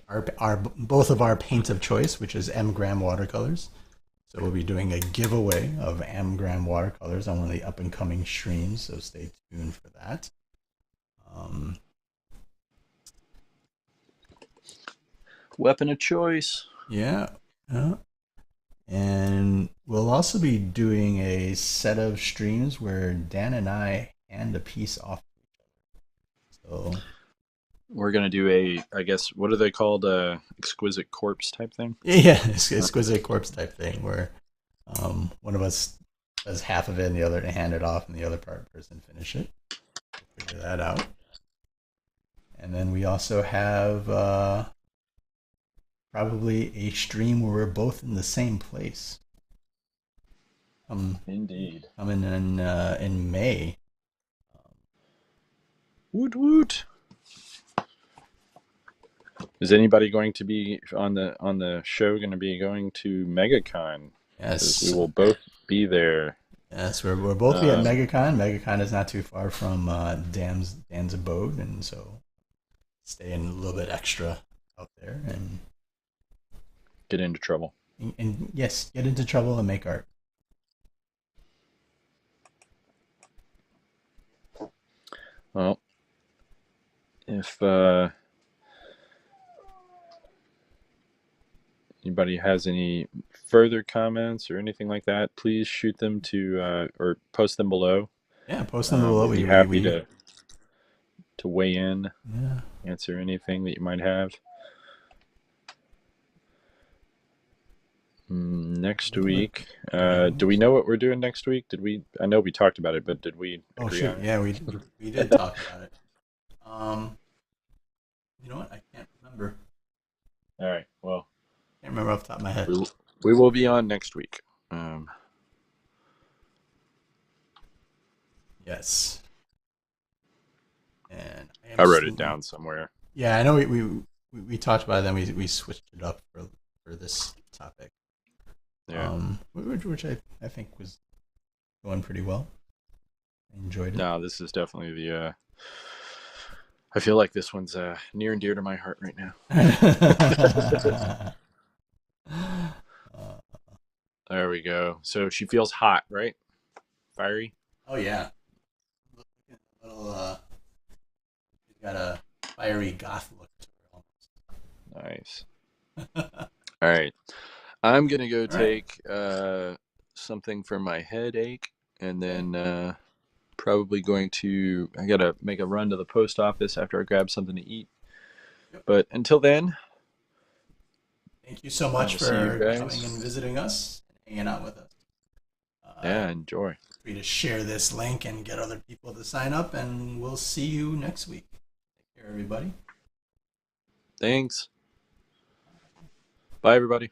our both of our paints of choice, which is M Gram watercolors. So we'll be doing a giveaway of M Gram watercolors on one of the up and coming streams. So stay tuned for that. Um, Weapon of choice. yeah, yeah. And we'll also be doing a set of streams where Dan and I hand a piece off. So We're gonna do I guess, what are they called? Exquisite corpse type thing. yeah, it's exquisite corpse type thing where one of us does half of it and the other to hand it off and the other person finish it. We'll figure that out. And then we also have probably a stream where we're both in the same place. Indeed. Coming in May. Woot woot. Is anybody going to be on the show? Going to be going to MegaCon? Because we Yes, will both be there. yes, we're both be at Um, MegaCon. MegaCon is not too far from Dan's abode, and so staying a little bit extra out there, get into trouble. and yes, get into trouble and make art. Well, if anybody has any further comments or anything like that, please shoot them to or post them below. Yeah, post them below. We'll be happy to weigh in, yeah. answer anything that you might have. Next week, do we know what we're doing next week? Did we? I know we talked about it, but did we Oh agree shoot, on yeah, we did talk about it. Um, you know what? I can't remember. it? All right. Well, Can't remember off the top of my head. we will be on next week. Yes, and I wrote it down somewhere. Yeah, I know we talked about it. Then we switched it up for this topic. Yeah. Which I think was going pretty well. I enjoyed it. No, this is definitely the. I feel like this one's near and dear to my heart right now. There we go. So she feels hot, right? Fiery. Oh yeah, a little. She's got a fiery goth look to her. Nice. All right. I'm gonna go All right. take something for my headache, and then probably going to. I gotta make a run to the post office after I grab something to eat. Yep. But until then, Thank you so much see you for guys. coming and visiting us and hanging out with us. Yeah, enjoy. Feel free to share this link and get other people to sign up, and we'll see you next week. Take care, everybody. Thanks. Bye, everybody.